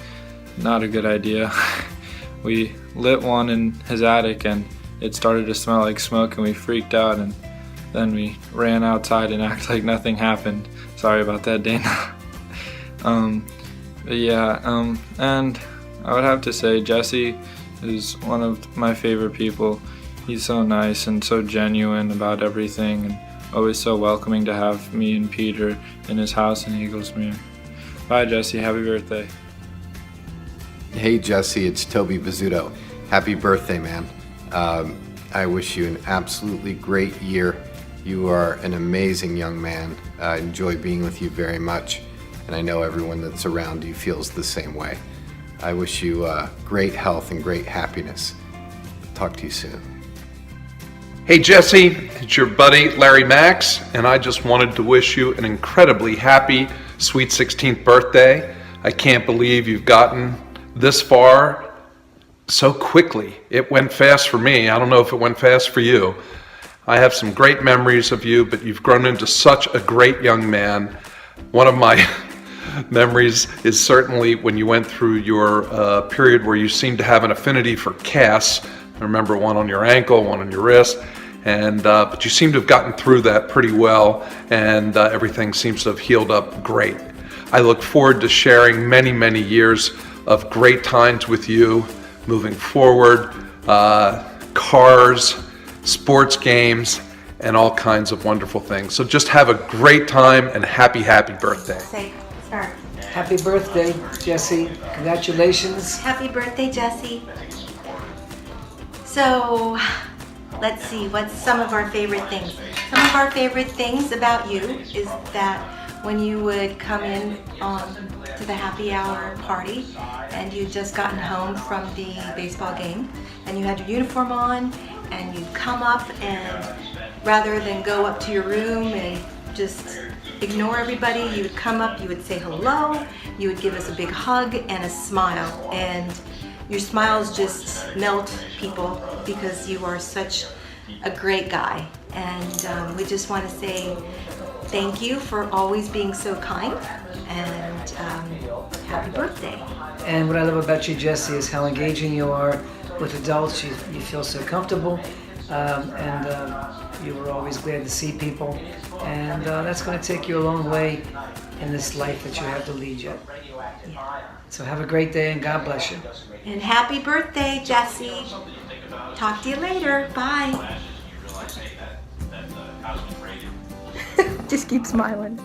Not a good idea. We lit one in his attic, and it started to smell like smoke, and we freaked out, and then we ran outside and acted like nothing happened. Sorry about that, Dana. And I would have to say Jesse is one of my favorite people. He's so nice and so genuine about everything, and always so welcoming to have me and Peter in his house in Eaglesmere. Bye, Jesse. Happy birthday. Hey, Jesse. It's Toby Bizzuto. Happy birthday, man. I wish you an absolutely great year. You are an amazing young man. I enjoy being with you very much, and I know everyone that's around you feels the same way. I wish you great health and great happiness. Talk to you soon. Hey Jesse, it's your buddy Larry Max, and I just wanted to wish you an incredibly happy, sweet 16th birthday. I can't believe you've gotten this far so quickly. It went fast for me. I don't know if it went fast for you. I have some great memories of you, but you've grown into such a great young man. One of my memories is certainly when you went through your period where you seemed to have an affinity for casts. I remember one on your ankle, one on your wrist, and but you seem to have gotten through that pretty well, and everything seems to have healed up great. I look forward to sharing many, many years of great times with you moving forward, cars, sports games, and all kinds of wonderful things. So just have a great time and happy birthday. Happy birthday, Jesse. Congratulations. Happy birthday, Jesse. So, let's see, what's some of our favorite things? Some of our favorite things about you is that when you would come in to the happy hour party and you'd just gotten home from the baseball game and you had your uniform on and you'd come up and rather than go up to your room and just ignore everybody, you would come up, you would say hello, you would give us a big hug and a smile, and your smiles just melt people because you are such a great guy. And we just want to say thank you for always being so kind, and happy birthday. And what I love about you, Jesse, is how engaging you are with adults. You feel so comfortable, and you were always glad to see people. And that's going to take you a long way in this life that you have to lead yet. Yeah. So have a great day and God bless you. And happy birthday, Jesse. Talk to you later. Bye. Just keep smiling.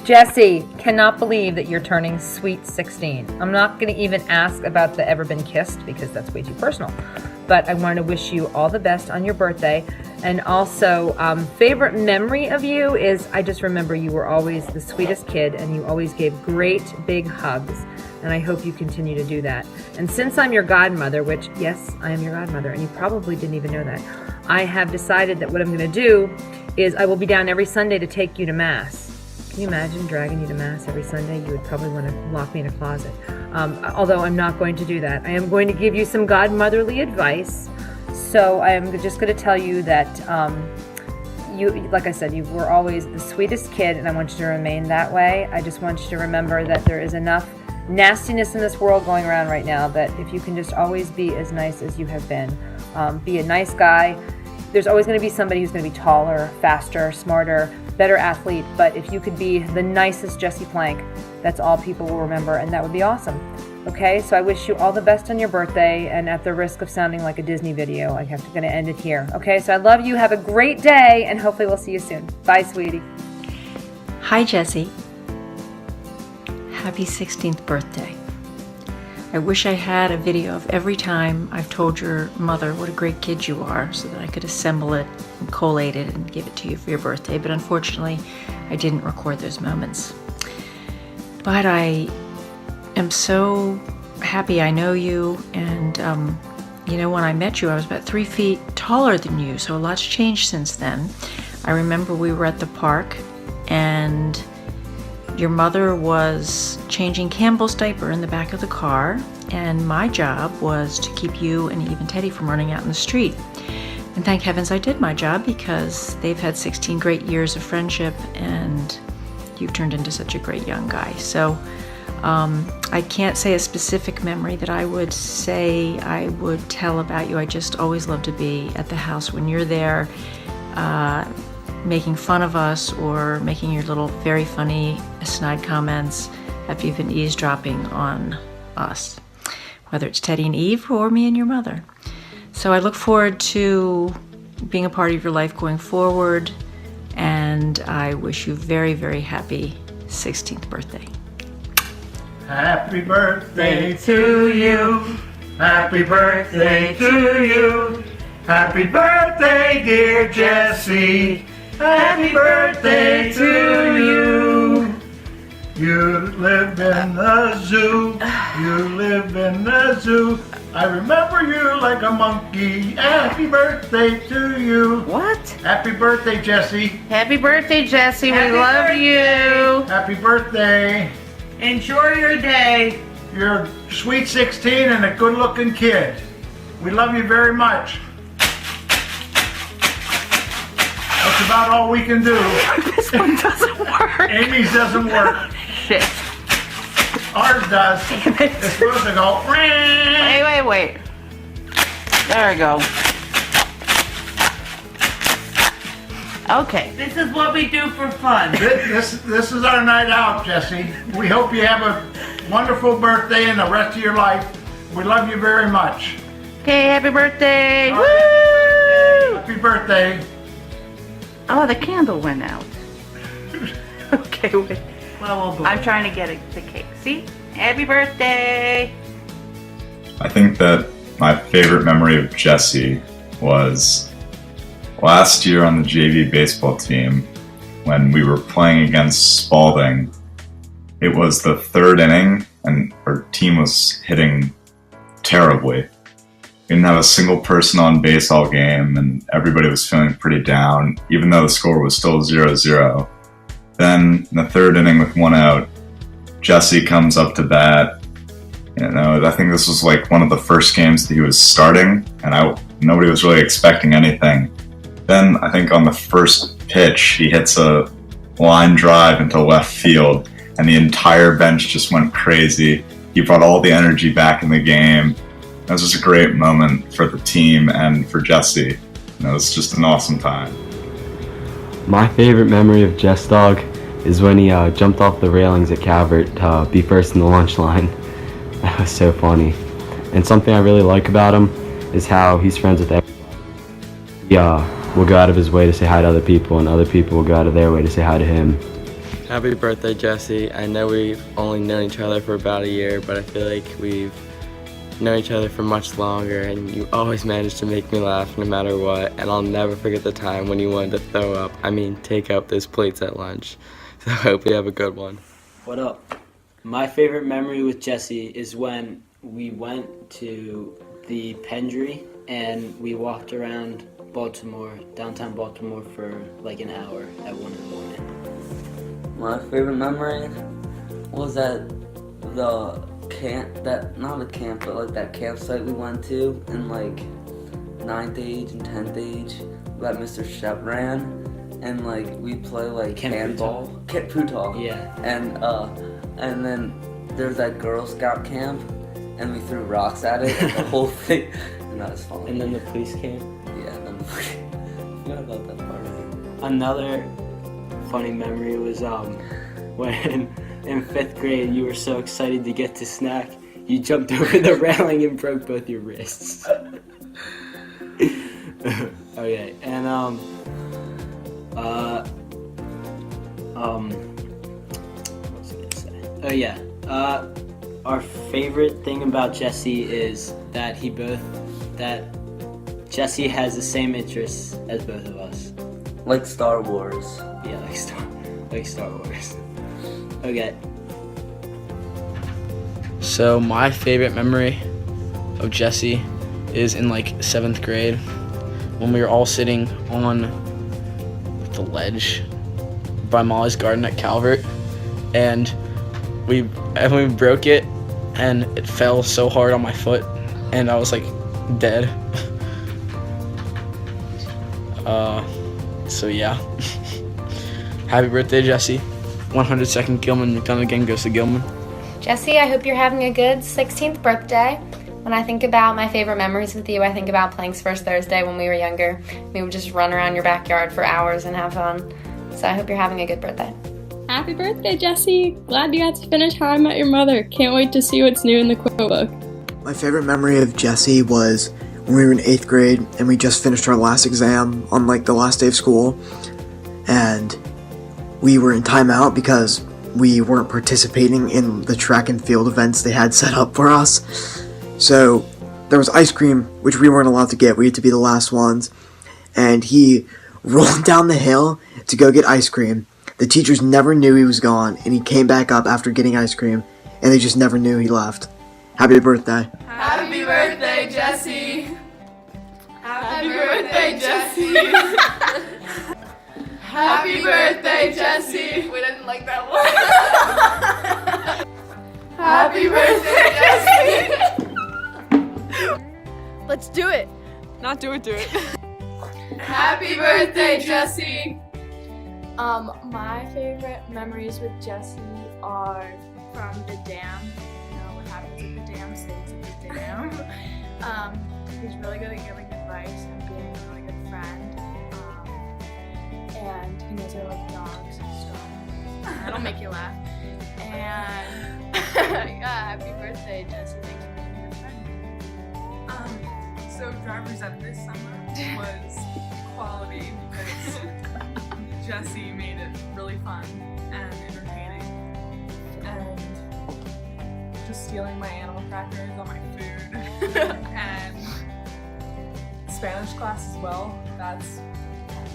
Jesse, cannot believe that you're turning sweet 16. I'm not going to even ask about the ever been kissed because that's way too personal. But I want to wish you all the best on your birthday. And also, favorite memory of you is I just remember you were always the sweetest kid and you always gave great big hugs. And I hope you continue to do that. And since I'm your godmother, which, yes, I am your godmother, and you probably didn't even know that, I have decided that what I'm going to do is I will be down every Sunday to take you to Mass. Can you imagine dragging you to Mass every Sunday? You would probably want to lock me in a closet. Although I'm not going to do that. I am going to give you some godmotherly advice. So I am just going to tell you that you, like I said, you were always the sweetest kid, and I want you to remain that way. I just want you to remember that there is enough nastiness in this world going around right now that if you can just always be as nice as you have been, be a nice guy. There's always going to be somebody who's going to be taller, faster, smarter, better athlete, but if you could be the nicest Jesse Plank, that's all people will remember, and that would be awesome. Okay, so I wish you all the best on your birthday, and at the risk of sounding like a Disney video, I'm going to end it here. Okay, so I love you, have a great day, and hopefully we'll see you soon. Bye, sweetie. Hi, Jesse. Happy 16th birthday. I wish I had a video of every time I've told your mother what a great kid you are so that I could assemble it and collate it and give it to you for your birthday, but unfortunately I didn't record those moments. But I am so happy I know you, and you know, when I met you I was about 3 feet taller than you, so a lot's changed since then. I remember we were at the park and your mother was changing Campbell's diaper in the back of the car, and my job was to keep you and Eve and Teddy from running out in the street. And thank heavens I did my job, because they've had 16 great years of friendship and you've turned into such a great young guy. So I can't say a specific memory that I would say I would tell about you. I just always love to be at the house when you're there, making fun of us or making your little very funny snide comments after you've been eavesdropping on us, whether it's Teddy and Eve or me and your mother. So I look forward to being a part of your life going forward, and I wish you very, very happy 16th birthday. Happy birthday to you. Happy birthday to you. Happy birthday, dear Jesse. Happy birthday to you. You live in the zoo. You live in the zoo. I remember you like a monkey. Happy birthday to you. What? Happy birthday, Jesse. Happy birthday, Jesse. We love you. Happy birthday. Enjoy your day. You're a sweet 16 and a good-looking kid. We love you very much. That's about all we can do. This one doesn't work. Amy's doesn't work. Shit. Ours does. Damn it. It's supposed to go. Wait. There we go. Okay. This is what we do for fun. This is our night out, Jesse. We hope you have a wonderful birthday and the rest of your life. We love you very much. Okay, happy birthday. All Woo! right. Happy birthday. Oh, the candle went out. Okay, wait. Well, we'll go. I'm trying to get the cake. See? Happy birthday. I think that my favorite memory of Jesse was last year on the JV baseball team when we were playing against Spalding. It was the third inning and our team was hitting terribly. We didn't have a single person on base all game and everybody was feeling pretty down, even though the score was still 0-0. Then in the third inning with one out, Jesse comes up to bat. You know, I think this was like one of the first games that he was starting and nobody was really expecting anything. Then I think on the first pitch, he hits a line drive into left field and the entire bench just went crazy. He brought all the energy back in the game. It was just a great moment for the team and for Jesse. You know, it was just an awesome time. My favorite memory of Jess Dog is when he jumped off the railings at Calvert to be first in the lunch line. That was so funny. And something I really like about him is how he's friends with everybody. He will go out of his way to say hi to other people, and other people will go out of their way to say hi to him. Happy birthday, Jesse. I know we've only known each other for about a year, but I feel like we've known each other for much longer, and you always manage to make me laugh no matter what, and I'll never forget the time when you wanted to take up those plates at lunch. So I hope you have a good one. What up? My favorite memory with Jesse is when we went to the Pendry and we walked around Baltimore, downtown Baltimore for like an hour at 1 in the morning. My favorite memory was at the that campsite we went to in like 9th age and 10th age that Mr. Shep ran, and like we play like handball, Kit Putall. Yeah. And then there's that Girl Scout camp, and we threw rocks at it, and the whole thing, and that was fun. And then the police came. Yeah, and then the police. I forgot about that part. Another funny memory was when in 5th grade you were so excited to get to snack, you jumped over the railing and broke both your wrists. Okay, and what was I gonna say? Oh yeah, our favorite thing about Jesse is that Jesse has the same interests as both of us. Like Star Wars. Yeah, like Star Wars. Okay. So my favorite memory of Jesse is in like 7th grade when we were all sitting on the ledge by Molly's Garden at Calvert, and we broke it and it fell so hard on my foot and I was like dead. So yeah. Happy birthday, Jesse. 102nd Gilman McDonough again goes to Gilman. Jesse, I hope you're having a good 16th birthday. When I think about my favorite memories with you, I think about Planks First Thursday when we were younger. We would just run around your backyard for hours and have fun. So I hope you're having a good birthday. Happy birthday, Jesse. Glad you got to finish How I Met Your Mother. Can't wait to see what's new in the quote book. My favorite memory of Jesse was when we were in 8th grade and we just finished our last exam on like the last day of school, and we were in timeout because we weren't participating in the track and field events they had set up for us. So there was ice cream, which we weren't allowed to get. We had to be the last ones. And he rolled down the hill to go get ice cream. The teachers never knew he was gone, and he came back up after getting ice cream, and they just never knew he left. Happy birthday. Happy birthday, Jesse. Happy birthday, Jesse. Happy birthday, Jesse. We didn't like that one. Happy birthday, Jesse! Let's do it. Not do it. Happy birthday, Jesse! My favorite memories with Jesse are from the dam. You know what happens at the dam stays at the dam. He's really good at giving advice and being a really good friend. And he knows I like dogs, so that'll make you laugh. And yeah, happy birthday, Jesse. Thanks for being a good friend. So Driver's Ed this summer was quality because Jesse made it really fun and entertaining. And just stealing my animal crackers on my food. And Spanish class as well. That's fun.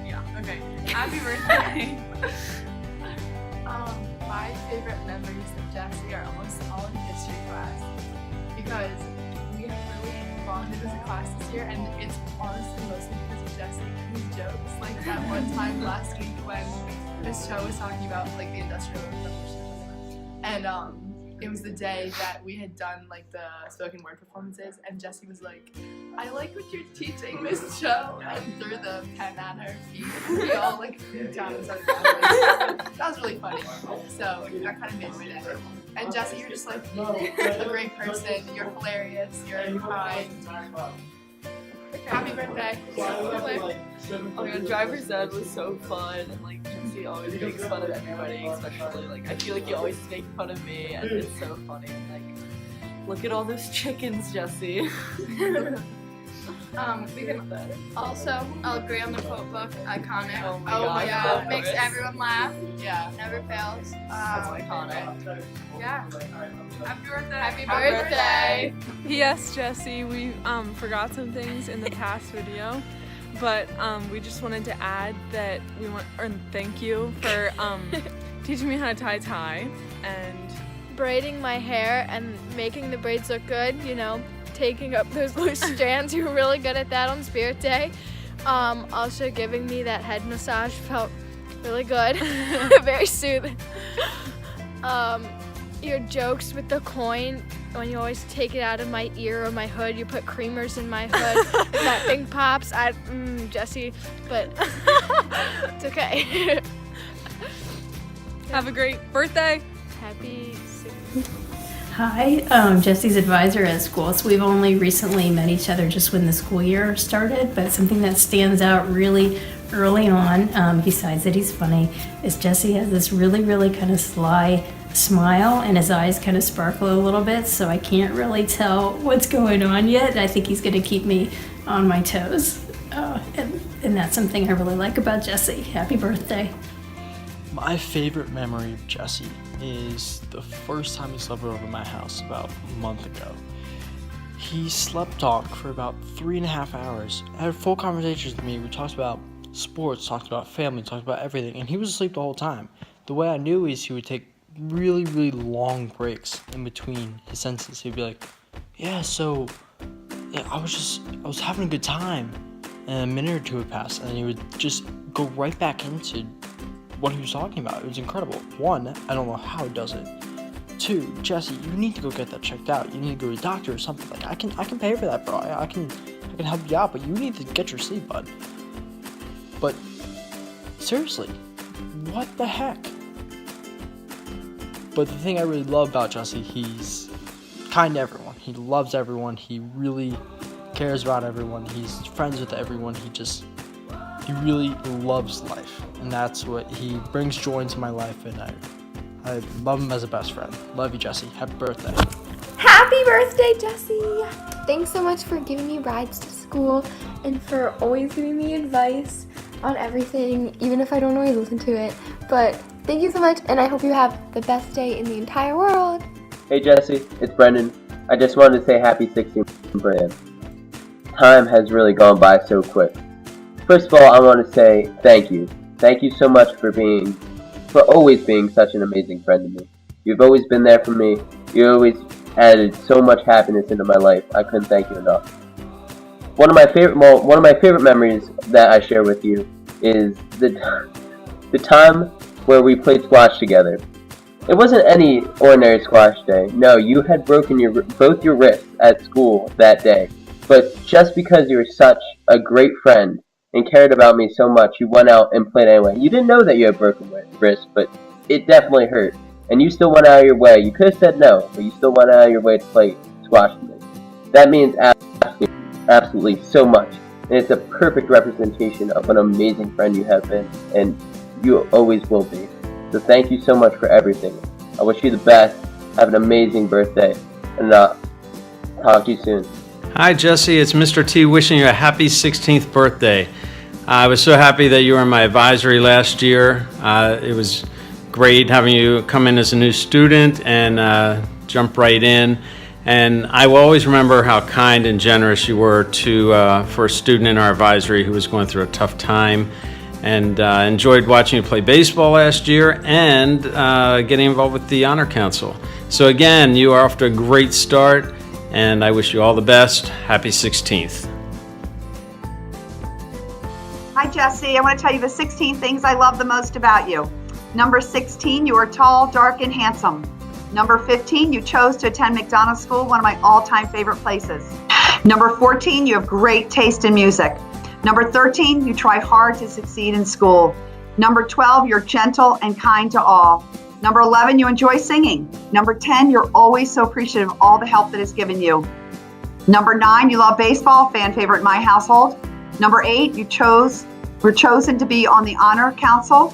Yeah, okay. Happy birthday. My favorite memories of Jesse are almost all in history class because we have really bonded as a class this year, and it's honestly mostly because of Jesse and his jokes. Like that one time last week when Miss Cho was talking about like the Industrial Revolution, and it was the day that we had done like the spoken word performances, and Jesse was like, "I like what you're teaching, Miss Cho," and threw the pen at her feet. We all like freaked out and started laughing. That was really funny. So that kind of made my day. And Jesse, you're just like a great person. You're hilarious. You're kind. Happy birthday. Oh yeah, Driver's Ed was so fun, and like Jesse always makes fun of everybody, especially like I feel like you always make fun of me, and it's so funny. Like, look at all those chickens, Jesse. We can also agree on the quote book, iconic. Oh my yeah, God, makes Chris. everyone laugh. Yeah, Never fails. that's iconic. Yeah. Happy birthday! Happy birthday! P.S. Jesse, we forgot some things in the past video, but we just wanted to add that thank you for teaching me how to tie a tie and Braiding my hair and making the braids look good, you know, taking up those loose strands. You were really good at that on Spirit Day. Also giving me that head massage felt really good. Very soothing. Your jokes with the coin, when you always take it out of my ear or my hood, you put creamers in my hood, and that thing pops. Jesse, but it's okay. have a great birthday. Happy Hi, I'm Jesse's advisor at school. So we've only recently met each other just when the school year started, but something that stands out really early on, besides that he's funny, is Jesse has this really kind of sly smile and his eyes kind of sparkle a little bit, so I can't really tell what's going on yet. I think he's going to keep me on my toes, and that's something I really like about Jesse. Happy birthday. My favorite memory of Jesse is the first time he slept over at my house about a month ago. He slept talk for about 3.5 hours. Had full conversations with me. We talked about sports, talked about family, talked about everything, and he was asleep the whole time. The way I knew is he would take really long breaks in between his sentences. He'd be like, I was having a good time, and a minute or two would pass, and he would just go right back into what he was talking about. It was incredible. 1, I don't know how he does it. 2, Jesse, you need to go get that checked out. You need to go to a doctor or something. Like, I can pay for that, bro. I can help you out, but you need to get your sleep, bud. But seriously, what the heck? But the thing I really love about Jesse, he's kind to everyone. He loves everyone. He really cares about everyone. He's friends with everyone. He really loves life, and that's what he brings joy into my life, and I love him as a best friend. Love you, Jesse. Happy birthday. Happy birthday, Jesse! Thanks so much for giving me rides to school and for always giving me advice on everything, even if I don't always listen to it. But thank you so much, and I hope you have the best day in the entire world. Hey Jesse, it's Brendan. I just wanted to say happy 16th birthday. Time has really gone by so quick. First of all, I want to say thank you. Thank you so much for always being such an amazing friend to me. You've always been there for me. You always added so much happiness into my life. I couldn't thank you enough. One of my favorite memories that I share with you is the time where we played squash together. It wasn't any ordinary squash day. No, you had broken both your wrists at school that day. But just because you were such a great friend and cared about me so much, you went out and played anyway. You didn't know that you had broken wrists, but it definitely hurt. And you still went out of your way. You could have said no, but you still went out of your way to play squash with me. That means absolutely so much. And it's a perfect representation of an amazing friend you have been, and you always will be. So thank you so much for everything. I wish you the best. Have an amazing birthday. And talk to you soon. Hi, Jesse. It's Mr. T wishing you a happy 16th birthday. I was so happy that you were in my advisory last year. It was great having you come in as a new student and jump right in. And I will always remember how kind and generous you were for a student in our advisory who was going through a tough time. And enjoyed watching you play baseball last year and getting involved with the Honor Council. So again, you are off to a great start, and I wish you all the best. Happy 16th. Hi, Jesse. I want to tell you the 16 things I love the most about you. Number 16, you are tall, dark, and handsome. Number 15, you chose to attend McDonough School, one of my all-time favorite places. Number 14, you have great taste in music. Number 13, you try hard to succeed in school. Number 12, you're gentle and kind to all. Number 11, you enjoy singing. Number 10, you're always so appreciative of all the help that is given you. Number 9, you love baseball, fan favorite in my household. Number 8, you were chosen to be on the Honor Council.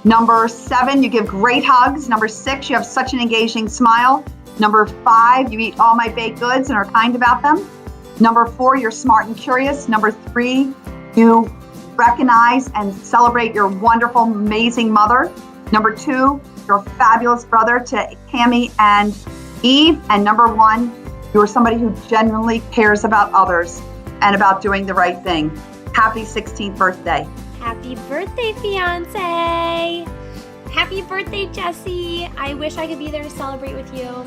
Number 7, you give great hugs. Number 6, you have such an engaging smile. Number 5, you eat all my baked goods and are kind about them. Number 4, you're smart and curious. Number 3, you recognize and celebrate your wonderful, amazing mother. Number 2, you're a fabulous brother to Cammy and Eve. And number 1, you're somebody who genuinely cares about others and about doing the right thing. Happy 16th birthday. Happy birthday, fiance! Happy birthday, Jesse! I wish I could be there to celebrate with you.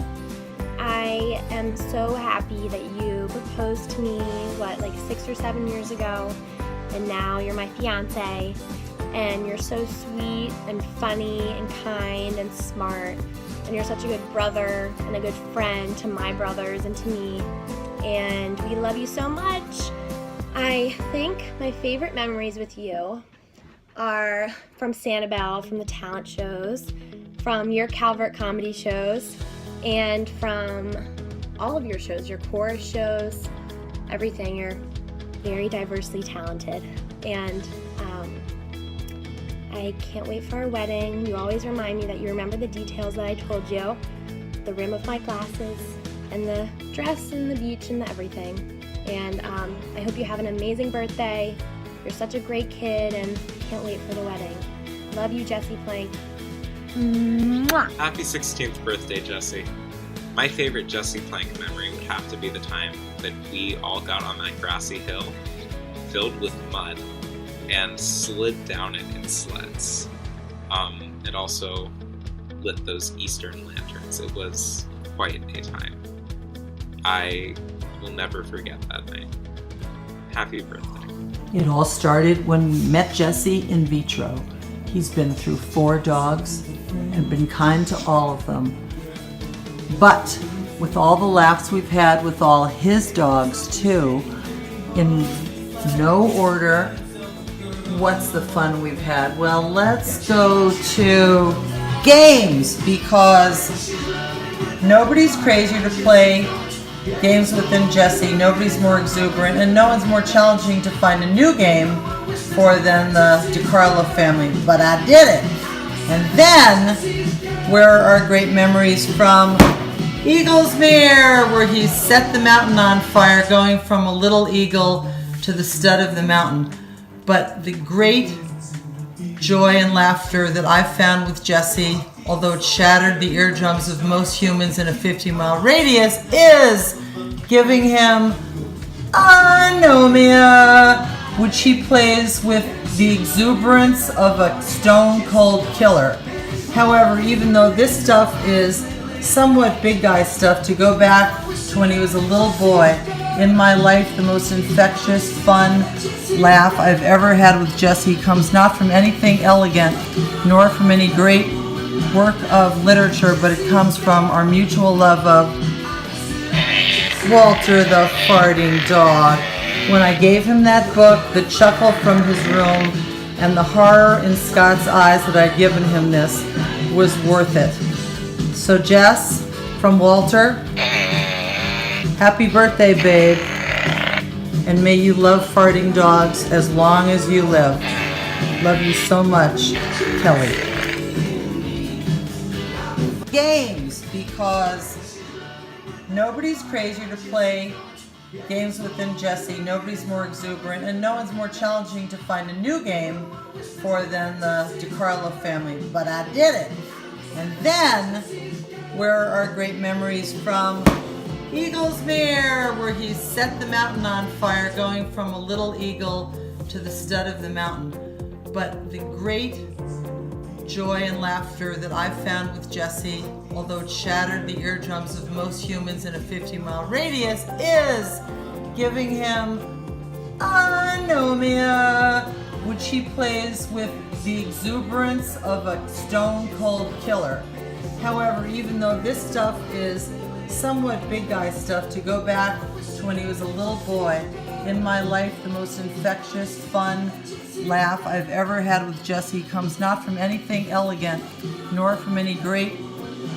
I am so happy that you proposed to me, like 6 or 7 years ago, and now you're my fiance, and you're so sweet and funny and kind and smart, and you're such a good brother and a good friend to my brothers and to me, and we love you so much. I think my favorite memories with you are from Sanibel, from the talent shows, from your Calvert comedy shows, and from all of your shows, your chorus shows, everything. You're very diversely talented, and I can't wait for our wedding. You always remind me that you remember the details that I told you, the rim of my glasses, and the dress, and the beach, and the everything. And I hope you have an amazing birthday. You're such a great kid, and can't wait for the wedding. Love you, Jesse Plank. Mwah. Happy 16th birthday, Jesse. My favorite Jesse Plank memory would have to be the time that we all got on that grassy hill filled with mud and slid down it in sleds. It also lit those Eastern lanterns. It was quite a time. I will never forget that night. Happy birthday. It all started when we met Jesse in vitro. He's been through 4 dogs and been kind to all of them. But with all the laughs we've had with all his dogs too, in no order, what's the fun we've had? Well, let's go to games, because nobody's crazier to play games within Jesse. Nobody's more exuberant, and no one's more challenging to find a new game for than the DeCarlo family. But I did it. And then, where are our great memories from Eaglesmere, where he set the mountain on fire, going from a little eagle to the stud of the mountain. But the great joy and laughter that I found with Jesse, although it shattered the eardrums of most humans in a 50-mile radius, is giving him Anomia, which he plays with the exuberance of a stone-cold killer. However, even though this stuff is somewhat big guy stuff, to go back to when he was a little boy, in my life, the most infectious, fun laugh I've ever had with Jesse comes not from anything elegant, nor from any great work of literature, but it comes from our mutual love of Walter the farting dog. When I gave him that book, the chuckle from his room, and the horror in Scott's eyes that I'd given him this was worth it. So Jess, from Walter, happy birthday, babe. And may you love farting dogs as long as you live. Love you so much, Kelly. Games, because nobody's crazier to play games within Jesse. Nobody's more exuberant, and no one's more challenging to find a new game for than the DiCarlo family. But I did it. And then, where are our great memories from Eaglesmere, where he set the mountain on fire, going from a little eagle to the stud of the mountain. But the great joy and laughter that I've found with Jesse, although it shattered the eardrums of most humans in a 50-mile radius, is giving him Anomia, which he plays with the exuberance of a stone-cold killer. However, even though this stuff is somewhat big guy stuff, to go back to when he was a little boy, in my life, the most infectious, fun laugh I've ever had with Jesse comes not from anything elegant, nor from any great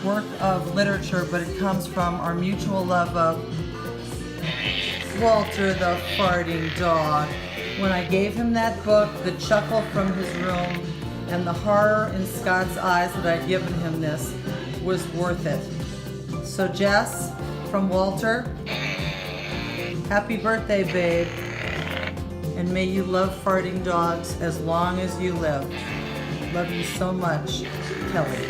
work of literature, but it comes from our mutual love of Walter the farting dog. When I gave him that book, the chuckle from his room, and the horror in Scott's eyes that I'd given him this was worth it. So Jess, from Walter, happy birthday, babe. And may you love farting dogs as long as you live. Love you so much, Kelly.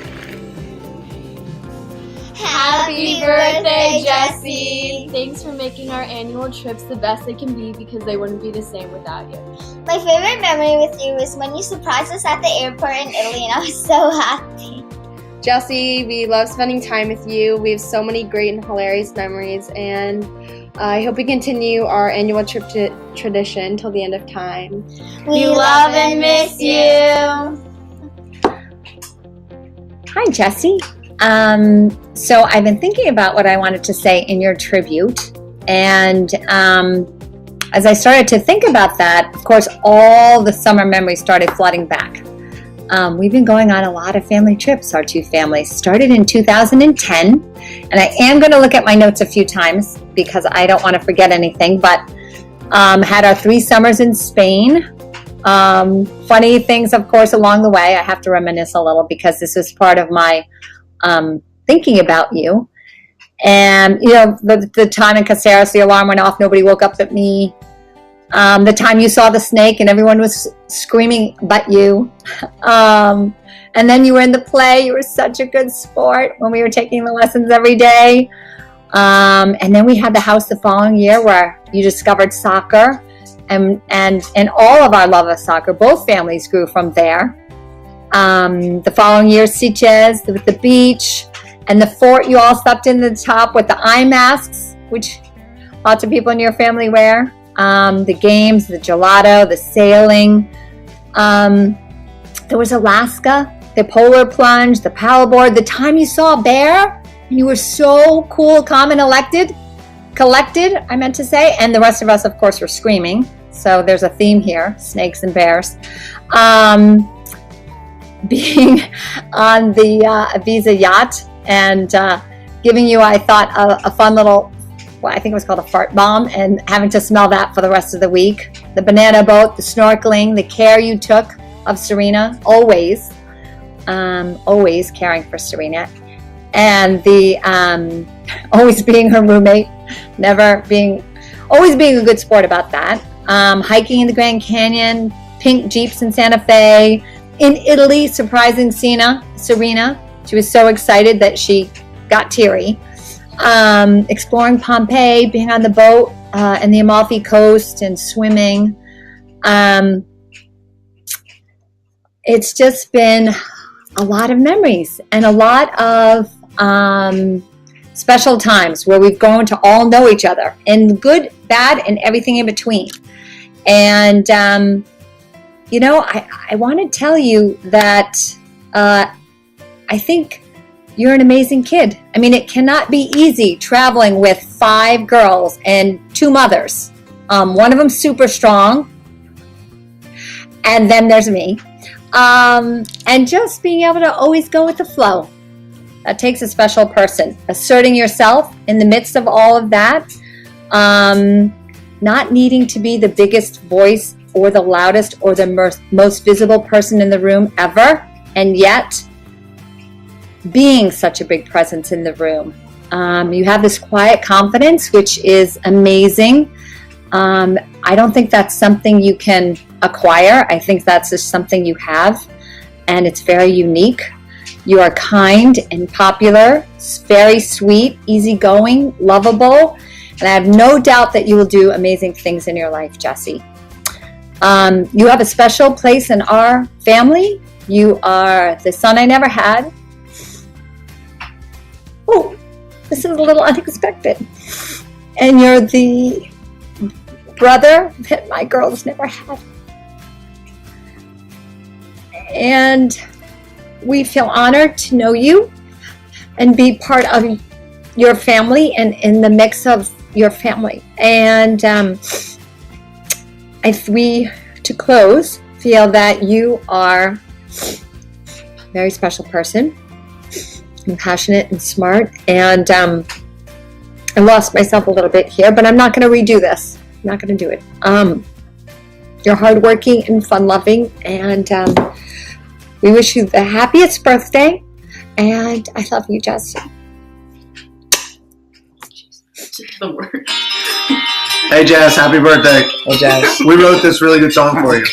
Happy birthday, Jesse! Thanks for making our annual trips the best they can be, because they wouldn't be the same without you. My favorite memory with you is when you surprised us at the airport in Italy, and I was so happy. Jesse, we love spending time with you. We have so many great and hilarious memories, and I hope we continue our annual trip tradition till the end of time. We love and miss you. Hi, Jesse. So I've been thinking about what I wanted to say in your tribute, and as I started to think about that, of course, all the summer memories started flooding back. We've been going on a lot of family trips, our two families. Started in 2010, and I am going to look at my notes a few times because I don't want to forget anything, but had our 3 summers in Spain. Funny things, of course, along the way. I have to reminisce a little because this is part of my thinking about you. And, you know, the time in Caceres, the alarm went off, nobody woke up but me. The time you saw the snake and everyone was screaming but you. And then you were in the play. You were such a good sport when we were taking the lessons every day. And then we had the house the following year where you discovered soccer. And all of our love of soccer, both families grew from there. The following year, Sitges with the beach. And the fort you all slept in the top with the eye masks, which lots of people in your family wear. The games, the gelato, the sailing. There was Alaska, the polar plunge, the paddleboard. The time you saw a bear, and you were so cool, calm, and collected, I meant to say. And the rest of us, of course, were screaming. So there's a theme here, snakes and bears. Being on the Ibiza yacht and giving you, I thought, a fun little, well, I think it was called a fart bomb, and having to smell that for the rest of the week. The banana boat, the snorkeling, the care you took of Serena, always caring for Serena, and the always being her roommate, always being a good sport about that. Hiking in the Grand Canyon, pink Jeeps in Santa Fe, in Italy, surprising Serena. She was so excited that she got teary. Exploring Pompeii, being on the boat and the Amalfi Coast and swimming. It's just been a lot of memories and a lot of special times where we've grown to all know each other, in good, bad, and everything in between. And, I want to tell you that I I think you're an amazing kid. I mean, it cannot be easy traveling with 5 girls and 2 mothers. One of them super strong, and then there's me. And just being able to always go with the flow. That takes a special person. Asserting yourself in the midst of all of that. Not needing to be the biggest voice or the loudest or the most visible person in the room ever, and yet being such a big presence in the room. You have this quiet confidence, which is amazing. I don't think that's something you can acquire. I think that's just something you have, and it's very unique. You are kind and popular, very sweet, easygoing, lovable, and I have no doubt that you will do amazing things in your life, Jesse. You have a special place in our family. You are the son I never had. Oh, this is a little unexpected. And you're the brother that my girls never had. And we feel honored to know you and be part of your family and in the mix of your family. And we, to close, feel that you are a very special person, compassionate and smart. And I lost myself a little bit here, but I'm not going to redo this. I'm not going to do it. You're hardworking and fun-loving, and we wish you the happiest birthday, and I love you, Jesse. The word. Hey Jess, happy birthday. Hey Jess. We wrote this really good song for you.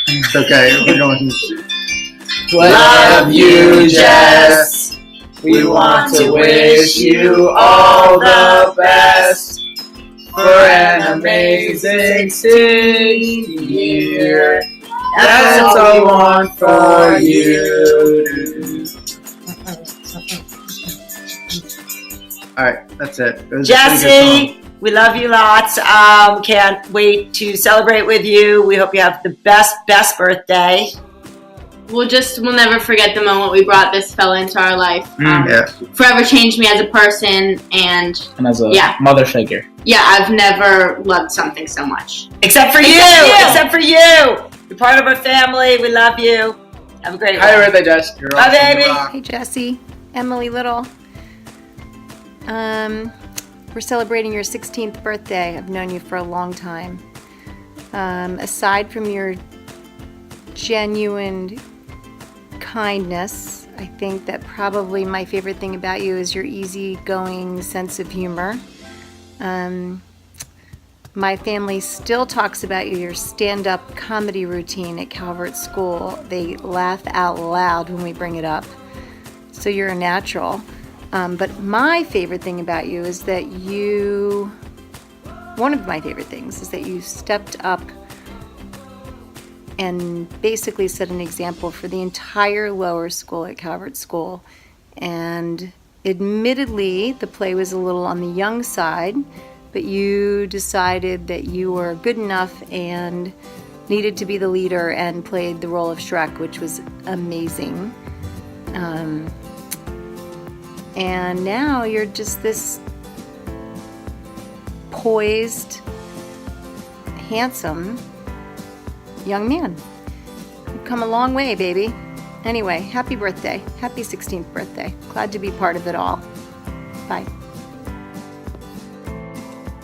It's okay, we're going. Love you, Jess. We want to wish you all the best for an amazing 16th year. That's all we want for you. Alright, that's it. It was a pretty good Jesse, we love you lots. Can't wait to celebrate with you. We hope you have the best birthday. We'll never forget the moment we brought this fella into our life. Yeah. Forever changed me as a person and as a mother figure. Yeah, I've never loved something so much. Except for you. You're part of our family. We love you. Have a great one. Happy birthday, Jess. Bye, baby. Hey, Jesse. Emily Little. We're celebrating your 16th birthday. I've known you for a long time. Aside from your genuine kindness, I think that probably my favorite thing about you is your easygoing sense of humor. My family still talks about your stand-up comedy routine at Calvert School. They laugh out loud when we bring it up. So you're a natural. But my favorite thing about you is that one of my favorite things is that you stepped up and basically set an example for the entire lower school at Calvert School. And admittedly, the play was a little on the young side, but you decided that you were good enough and needed to be the leader and played the role of Shrek, which was amazing. And now you're just this poised, handsome young man. You've come a long way, baby. Anyway, happy birthday. Happy 16th birthday. Glad to be part of it all. Bye.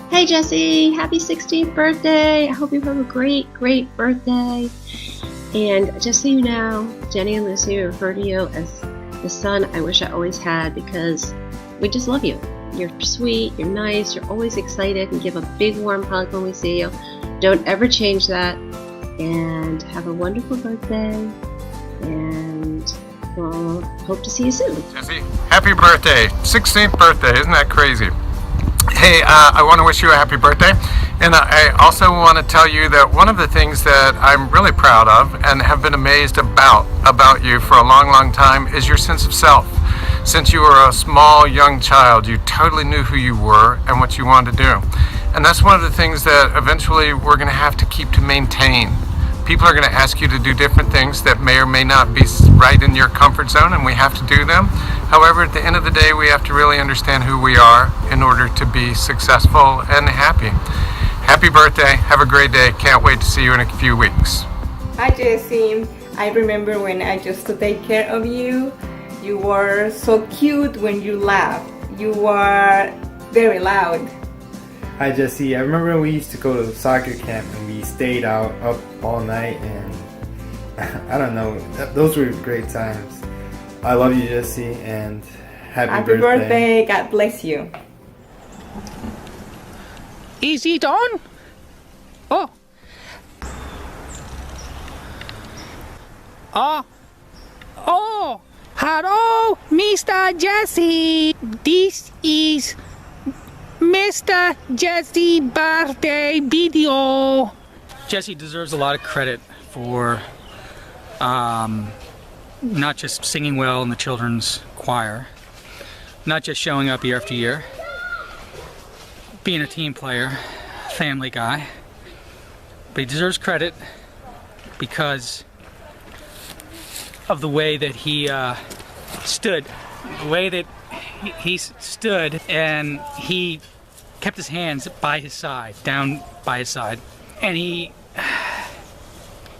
Hey Jesse, happy 16th birthday. I hope you have a great birthday. And just so you know, Jenny and Lucy refer to you as the son I wish I always had, because we just love you. You're sweet, you're nice, you're always excited, and give a big warm hug when we see you. Don't ever change that. And have a wonderful birthday, and we'll hope to see you soon. Jesse, happy birthday. 16th birthday, isn't that crazy? Hey, I want to wish you a happy birthday, and I also want to tell you that one of the things that I'm really proud of and have been amazed about you for a long time is your sense of self. Since you were a small young child, you totally knew who you were and what you wanted to do. And that's one of the things that eventually we're going to have to keep to maintain, People are going to ask you to do different things that may or may not be right in your comfort zone, and we have to do them. However, at the end of the day, we have to really understand who we are in order to be successful and happy. Happy birthday. Have a great day. Can't wait to see you in a few weeks. Hi, Jessie. I remember when I used to take care of you. You were so cute when you laughed. You were very loud. Hi Jesse, I remember when we used to go to soccer camp and we stayed up all night, and I don't know, those were great times. I love you, Jesse, and happy birthday. God bless you. Is it on? Oh. Oh, hello, Mr. Jesse. This is Mr. Jesse birthday video. Jesse deserves a lot of credit for not just singing well in the children's choir, not just showing up year after year, being a team player, family guy, but he deserves credit because of the way that he stood, the way that he stood, and he kept his hands by his side, down by his side, and he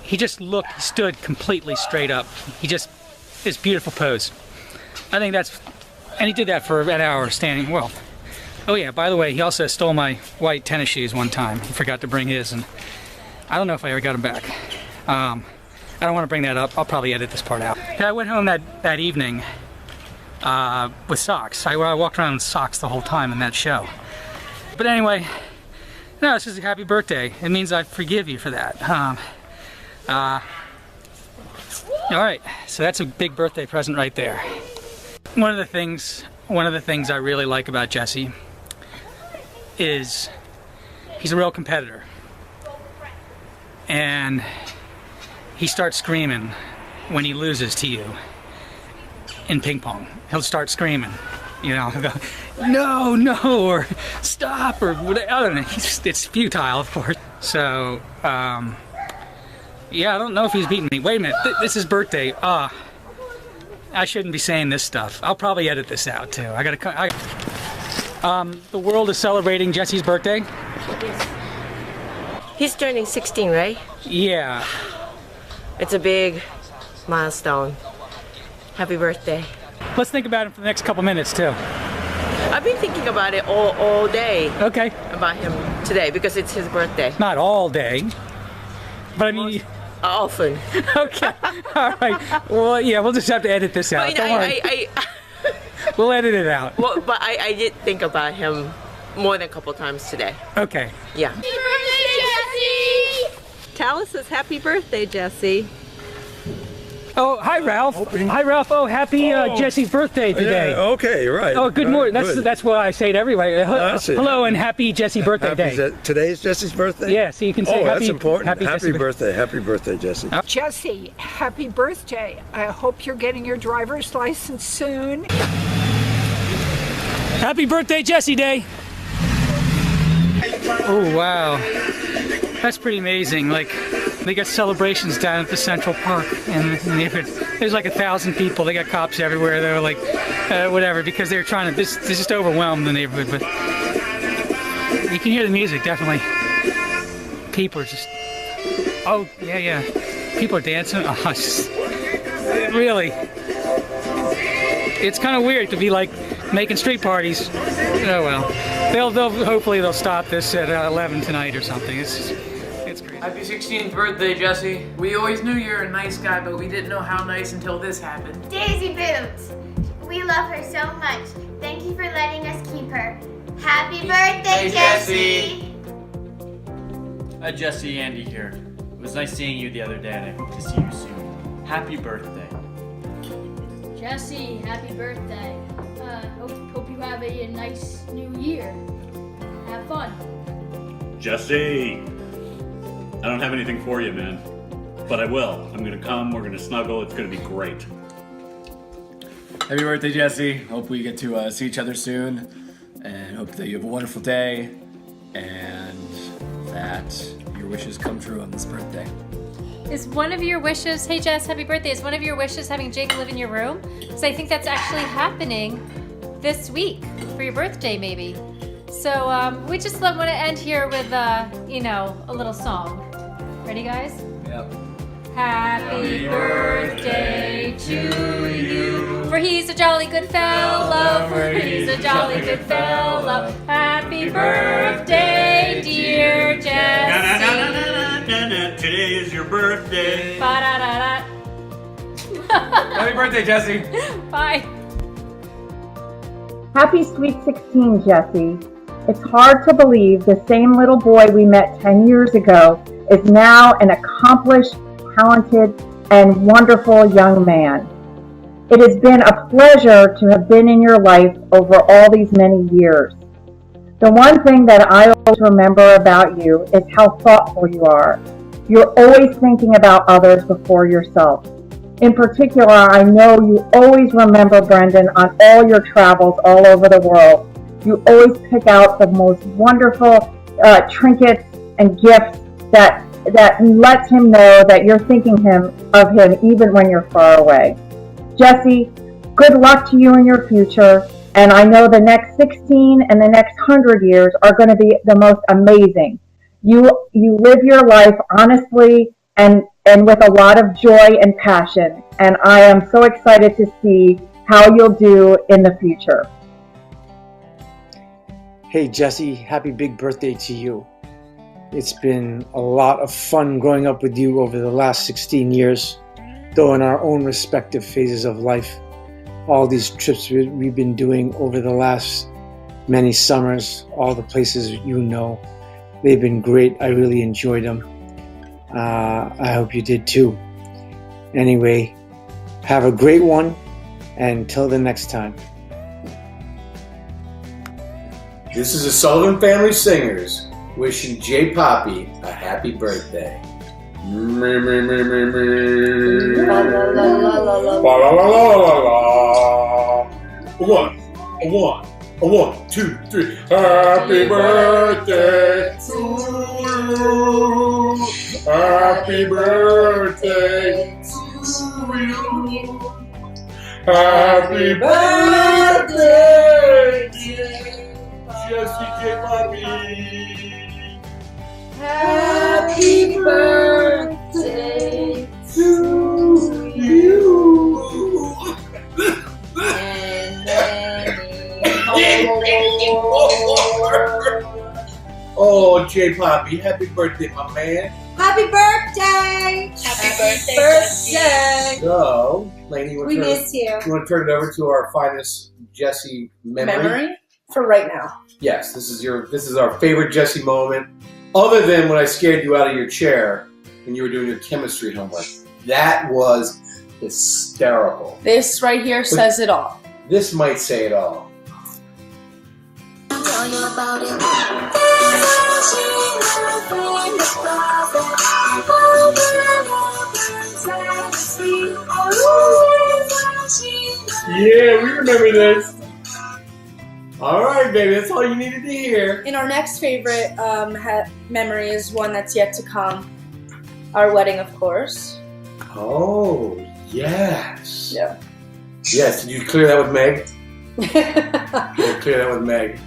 just looked, he stood completely straight up. This beautiful pose. I think that's, and he did that for an hour standing. Well, oh yeah, by the way, he also stole my white tennis shoes one time. He forgot to bring his, and I don't know if I ever got them back. I don't want to bring that up. I'll probably edit this part out. I went home that evening with socks. I walked around in socks the whole time in that show. But anyway, no, this is a happy birthday. It means I forgive you for that. All right, so that's a big birthday present right there. One of the things I really like about Jesse is he's a real competitor. And he starts screaming when he loses to you in ping pong. He'll start screaming, you know, he'll go, no, or stop, or whatever. I don't know, it's futile, of course. So, yeah, I don't know if he's beating me. Wait a minute, this is birthday. I shouldn't be saying this stuff. I'll probably edit this out too. The world is celebrating Jesse's birthday. He's turning 16, right? Yeah. It's a big milestone. Happy birthday. Let's think about it for the next couple minutes too. I've been thinking about it all day. Okay. About him today because it's his birthday. Not all day, but I mean... Often. Okay. All right. Well, yeah, we'll just have to edit this out. Don't worry. We'll edit it out. Well, but I did think about him more than a couple times today. Okay. Yeah. Happy birthday, Jesse! Talis says happy birthday, Jesse. Oh, hi, Ralph. Hi, Ralph. Oh, happy Jesse's birthday today. Yeah, okay, right. Oh, good morning. That's what I say to everybody. Hello and happy Jesse birthday day. Today's Jesse's birthday? Yeah, so you can say that's important. Happy birthday. Happy birthday, Jesse. Jesse, happy birthday. I hope you're getting your driver's license soon. Happy birthday, Jesse Day. Oh, wow. That's pretty amazing. Like, they got celebrations down at the Central Park, and there's like 1,000 people. They got cops everywhere. They're like, whatever, because they're trying to, this just overwhelmed the neighborhood. But you can hear the music, definitely. People are just, oh, yeah. People are dancing. Oh, it's just, really. It's kind of weird to be like making street parties. Oh, well. Hopefully they'll stop this at 11 tonight or something. It's crazy. Happy 16th birthday, Jesse. We always knew you were a nice guy, but we didn't know how nice until this happened. Daisy Boots, we love her so much. Thank you for letting us keep her. Happy birthday, Jesse! Hi, Jesse, Andy here. It was nice seeing you the other day, and I hope to see you soon. Happy birthday. Jesse, happy birthday. Hope you have a nice new year. Have fun. Jesse! I don't have anything for you, man. But I will. I'm gonna come, we're gonna snuggle, it's gonna be great. Happy birthday, Jesse. Hope we get to see each other soon. And hope that you have a wonderful day. And that your wishes come true on this birthday. Is one of your wishes, hey Jess, happy birthday, is one of your wishes having Jake live in your room? Because I think that's actually happening this week for your birthday maybe. So we just want to end here with, you know, a little song. Ready guys? Yep. Happy birthday to you. For he's a jolly good fellow. For he's a jolly good fellow. Happy birthday, dear Jesse. Today is your birthday. Ba-da-da-da. Happy birthday, Jesse. Bye. Happy Sweet 16, Jesse. It's hard to believe the same little boy we met 10 years ago is now an accomplished, talented, and wonderful young man. It has been a pleasure to have been in your life over all these many years. The one thing that I always remember about you is how thoughtful you are. You're always thinking about others before yourself. In particular, I know you always remember Brendan on all your travels all over the world. You always pick out the most wonderful trinkets and gifts that lets him know that you're thinking of him even when you're far away. Jesse, good luck to you in your future, and I know the next 16 and the next 100 years are going to be the most amazing. You live your life honestly and with a lot of joy and passion, and I am so excited to see how you'll do in the future. Hey Jesse, happy big birthday to you. It's been a lot of fun growing up with you over the last 16 years, though in our own respective phases of life. All these trips we've been doing over the last many summers, all the places you know, they've been great. I really enjoyed them. I hope you did too. Anyway, have a great one, and until the next time. This is the Sullivan Family Singers wishing J Poppy a happy birthday. One, two, three. Happy birthday to you. Happy birthday to you. Happy birthday, dear Jesse J. Poppy. Happy birthday to you. Oh, J. Poppy, happy birthday, my man. Happy birthday! Happy birthday! So, Lainey, We miss you. You want to turn it over to our finest Jesse memory? For right now. Yes, this is our favorite Jesse moment. Other than when I scared you out of your chair when you were doing your chemistry homework. That was hysterical. This right here says it all. This might say it all. Tell you about it. Yeah, we remember this. All right, baby, that's all you needed to hear. And our next favorite memory is one that's yet to come. Our wedding, of course. Oh, yes. Yeah. Yes, did you clear that with Meg? Yeah, clear that with Meg.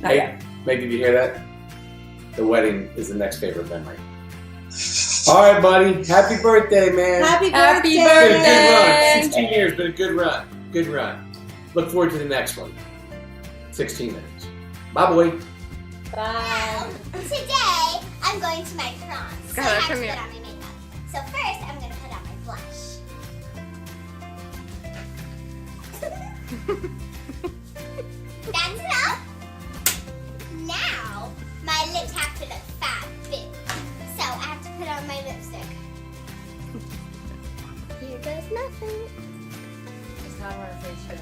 Not yet. Meg, did you hear that? The wedding is the next favorite memory. All right, buddy. Happy birthday, man. Happy It's been a birthday! good run. 16 years, been a good run. Good run. Look forward to the next one. 16 minutes. Bye, boy. Bye. Today, I'm going to my prom, so I Skylar, have to come put here. on my makeup. So first, I'm going to put on my blush. That's it up. Now, my lips have to look fab fit. So I have to put on my lipstick. Here goes nothing. It's not our face shirt.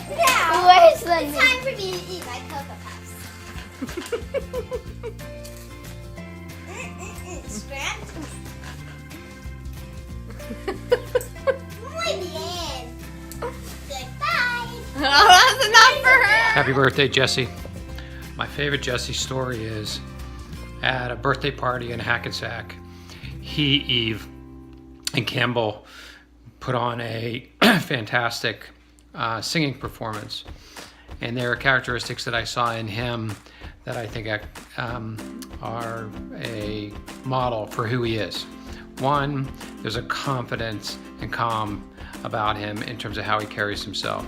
Now, where's the it's time for me to eat my Cocoa Puffs. Scratch. Muy Oh, that's enough for her. Happy birthday, Jesse. My favorite Jesse story is at a birthday party in Hackensack. He, Eve, and Campbell put on a fantastic singing performance. And there are characteristics that I saw in him that I think are a model for who he is. One, there's a confidence and calm about him in terms of how he carries himself.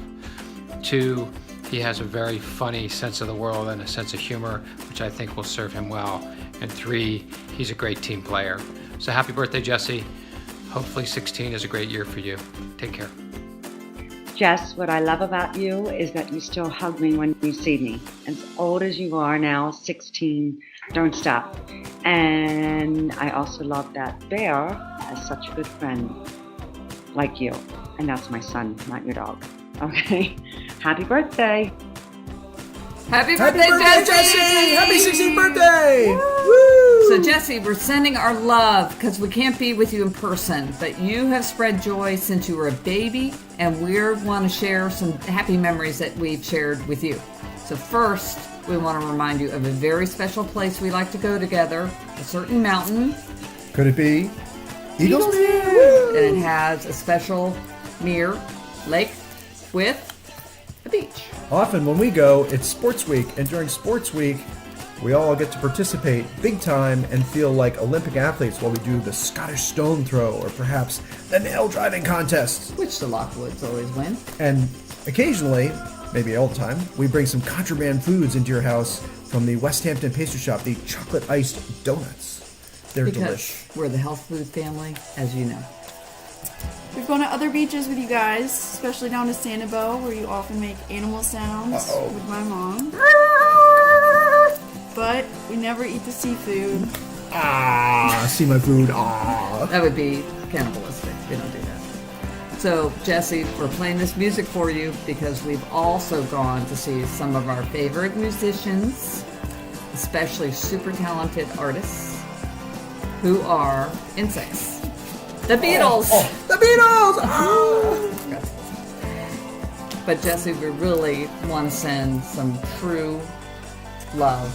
Two, he has a very funny sense of the world and a sense of humor, which I think will serve him well. And three, he's a great team player. So happy birthday, Jesse. Hopefully 16 is a great year for you. Take care. Jess, what I love about you is that you still hug me when you see me. As old as you are now, 16, don't stop. And I also love that Bear has such a good friend like you. And that's my son, not your dog. Okay? Happy birthday. Happy birthday, Jesse! Happy 16th birthday! Woo! So, Jesse, we're sending our love because we can't be with you in person, but you have spread joy since you were a baby, and we want to share some happy memories that we've shared with you. So first, we want to remind you of a very special place we like to go together, a certain mountain. Could it be Eagles Mere? And it has a special Mere lake with a beach. Often when we go, it's Sports Week, and during Sports Week, we all get to participate big time and feel like Olympic athletes while we do the Scottish stone throw or perhaps the nail driving contest. Which the Lockwoods always win. And occasionally, maybe all the time, we bring some contraband foods into your house from the West Hampton pastry shop, the chocolate iced donuts. They're delish. We're the health food family, as you know. We've gone to other beaches with you guys, especially down to Sanibel, where you often make animal sounds with my mom. But we never eat the seafood. See my food. That would be cannibalistic. We don't do that. So, Jesse, we're playing this music for you because we've also gone to see some of our favorite musicians, especially super talented artists, who are insects. The Beatles! The Beatles! But Jesse, we really want to send some true love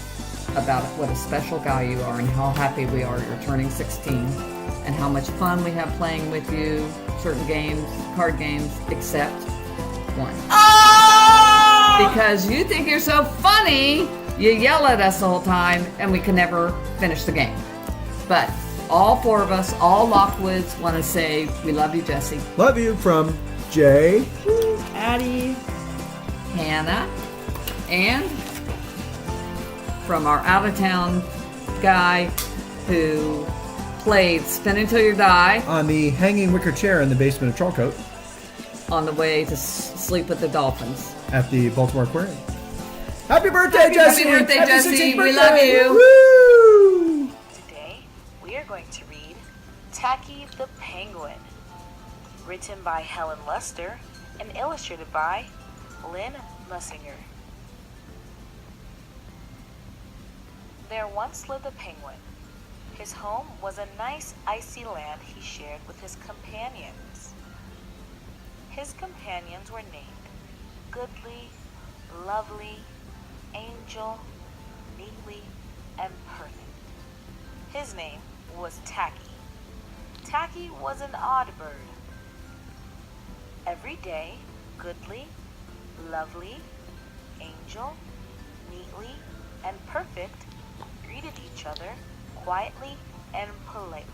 about what a special guy you are and how happy we are you're turning 16 and how much fun we have playing with you, certain games, card games, except one. Because you think you're so funny, you yell at us the whole time and we can never finish the game. But all four of us, all Lockwoods, want to say we love you, Jesse. Love you from Jay, Addie, Hannah, and from our out-of-town guy who played Spin Until You Die on the hanging wicker chair in the basement of Charlcote on the way to sleep with the dolphins at the Baltimore Aquarium. Happy birthday, Jesse! Happy birthday, Jesse! Birthday. We love you! Woo! Today, we are going to read Tacky the Penguin, written by Helen Lester and illustrated by Lynn Mussinger. There once lived a penguin. His home was a nice icy land he shared with his companions. His companions were named Goodly, Lovely, Angel, Neatly, and Perfect. His name was Tacky. Tacky was an odd bird. Every day, Goodly, Lovely, Angel, Neatly, and Perfect greeted each other quietly and politely.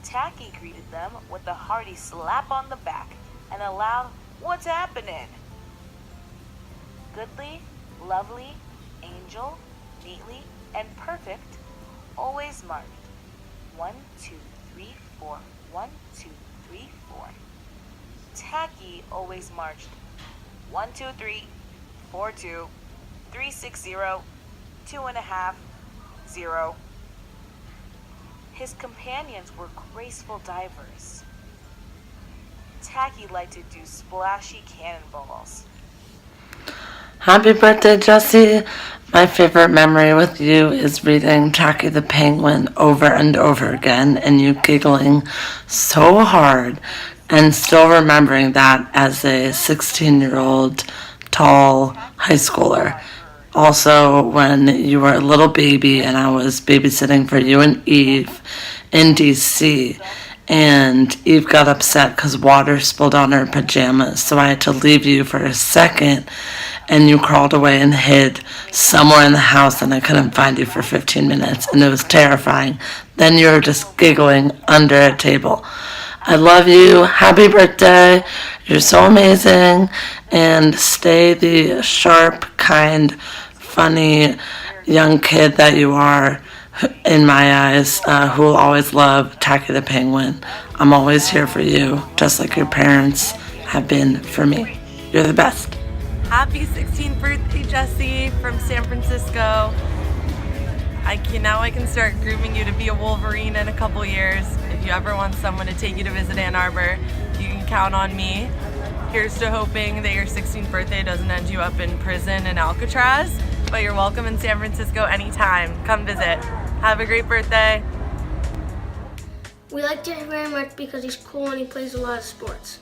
Tacky greeted them with a hearty slap on the back and a loud, "What's happening?" Goodly, Lovely, Angel, Neatly, and Perfect always marched 1, 2, 3, 4, 1, 2, 3, 4. Tacky always marched 1, 2, 3, 4, 2, 3, 6, 0, 2.5, 0. His companions were graceful divers. Tacky liked to do splashy cannonballs. Happy birthday, Jesse. My favorite memory with you is reading Tacky the Penguin over and over again and you giggling so hard and still remembering that as a 16-year-old tall high schooler. Also, when you were a little baby and I was babysitting for you and Eve in DC, and Eve got upset because water spilled on her pajamas, so I had to leave you for a second, and you crawled away and hid somewhere in the house, and I couldn't find you for 15 minutes, and it was terrifying. Then you were just giggling under a table. I love you. Happy birthday. You're so amazing, and stay the sharp, kind, funny young kid that you are, in my eyes, who will always love Tacky the Penguin. I'm always here for you, just like your parents have been for me. You're the best. Happy 16th birthday, Jesse, from San Francisco. Now I can start grooming you to be a Wolverine in a couple years. If you ever want someone to take you to visit Ann Arbor, you can count on me. Here's to hoping that your 16th birthday doesn't end you up in prison in Alcatraz, but you're welcome in San Francisco anytime. Come visit. Have a great birthday. We like Jesse very much because he's cool and he plays a lot of sports.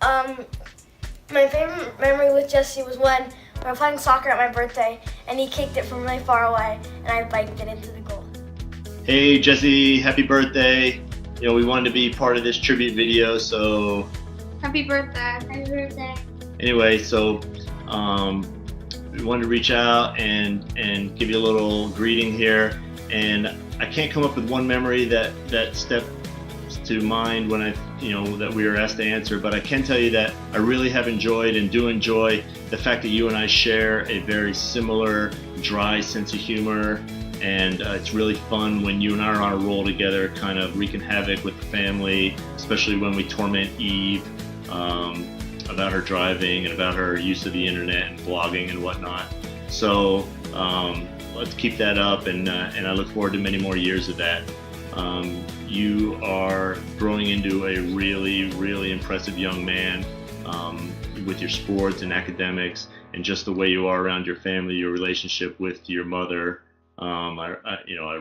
My favorite memory with Jesse was when we were playing soccer at my birthday and he kicked it from really far away and I biked it into the goal. Hey Jesse, happy birthday. We wanted to be part of this tribute video, so Happy birthday. Happy birthday. anyway, so we wanted to reach out and give you a little greeting here. And I can't come up with one memory that steps to mind when that we were asked to answer, but I can tell you that I really have enjoyed and do enjoy the fact that you and I share a very similar dry sense of humor, and it's really fun when you and I are on a roll together, kind of wreaking havoc with the family, especially when we torment Eve about her driving and about her use of the internet and blogging and whatnot. So let's keep that up, and I look forward to many more years of that. You are growing into a really, really impressive young man with your sports and academics, and just the way you are around your family, your relationship with your mother. I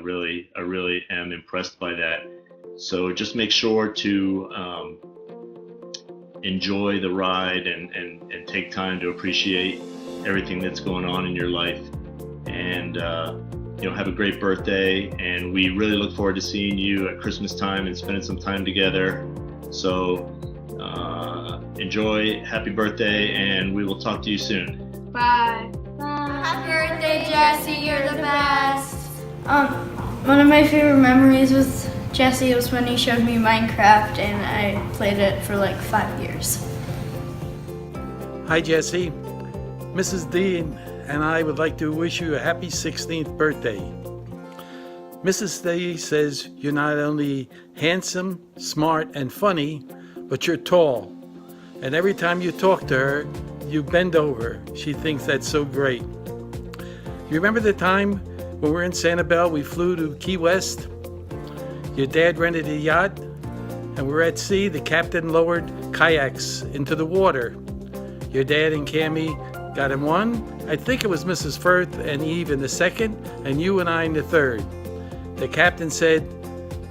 really am impressed by that. So just make sure to enjoy the ride and take time to appreciate everything that's going on in your life. And have a great birthday, and we really look forward to seeing you at Christmas time and spending some time together. So enjoy, happy birthday, and we will talk to you soon. Bye. Happy birthday, Jesse. You're the best. One of my favorite memories with Jesse was when he showed me Minecraft and I played it for like 5 years. Hi Jesse, Mrs. Dean and I would like to wish you a happy 16th birthday. Mrs. D says you're not only handsome, smart, and funny, but you're tall. And every time you talk to her, you bend over. She thinks that's so great. You remember the time when we were in Sanibel, we flew to Key West? Your dad rented a yacht, and we were at sea. The captain lowered kayaks into the water. Your dad and Cammie got in one. I think it was Mrs. Firth and Eve in the second, and you and I in the third. The captain said,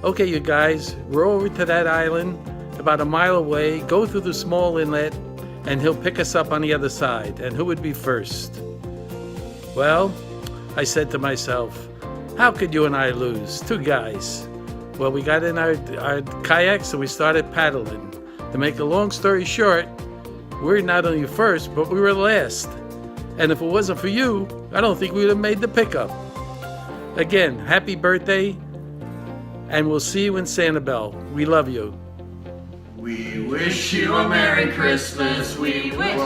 "Okay, you guys, row over to that island about a mile away, go through the small inlet, and he'll pick us up on the other side, and who would be first?" Well, I said to myself, how could you and I lose? Two guys. Well, we got in our kayaks and we started paddling. To make a long story short, we're not only first, but we were last. And if it wasn't for you, I don't think we would have made the pickup. Again, happy birthday, and we'll see you in Sanibel. We love you. We wish you a Merry Christmas. We wish.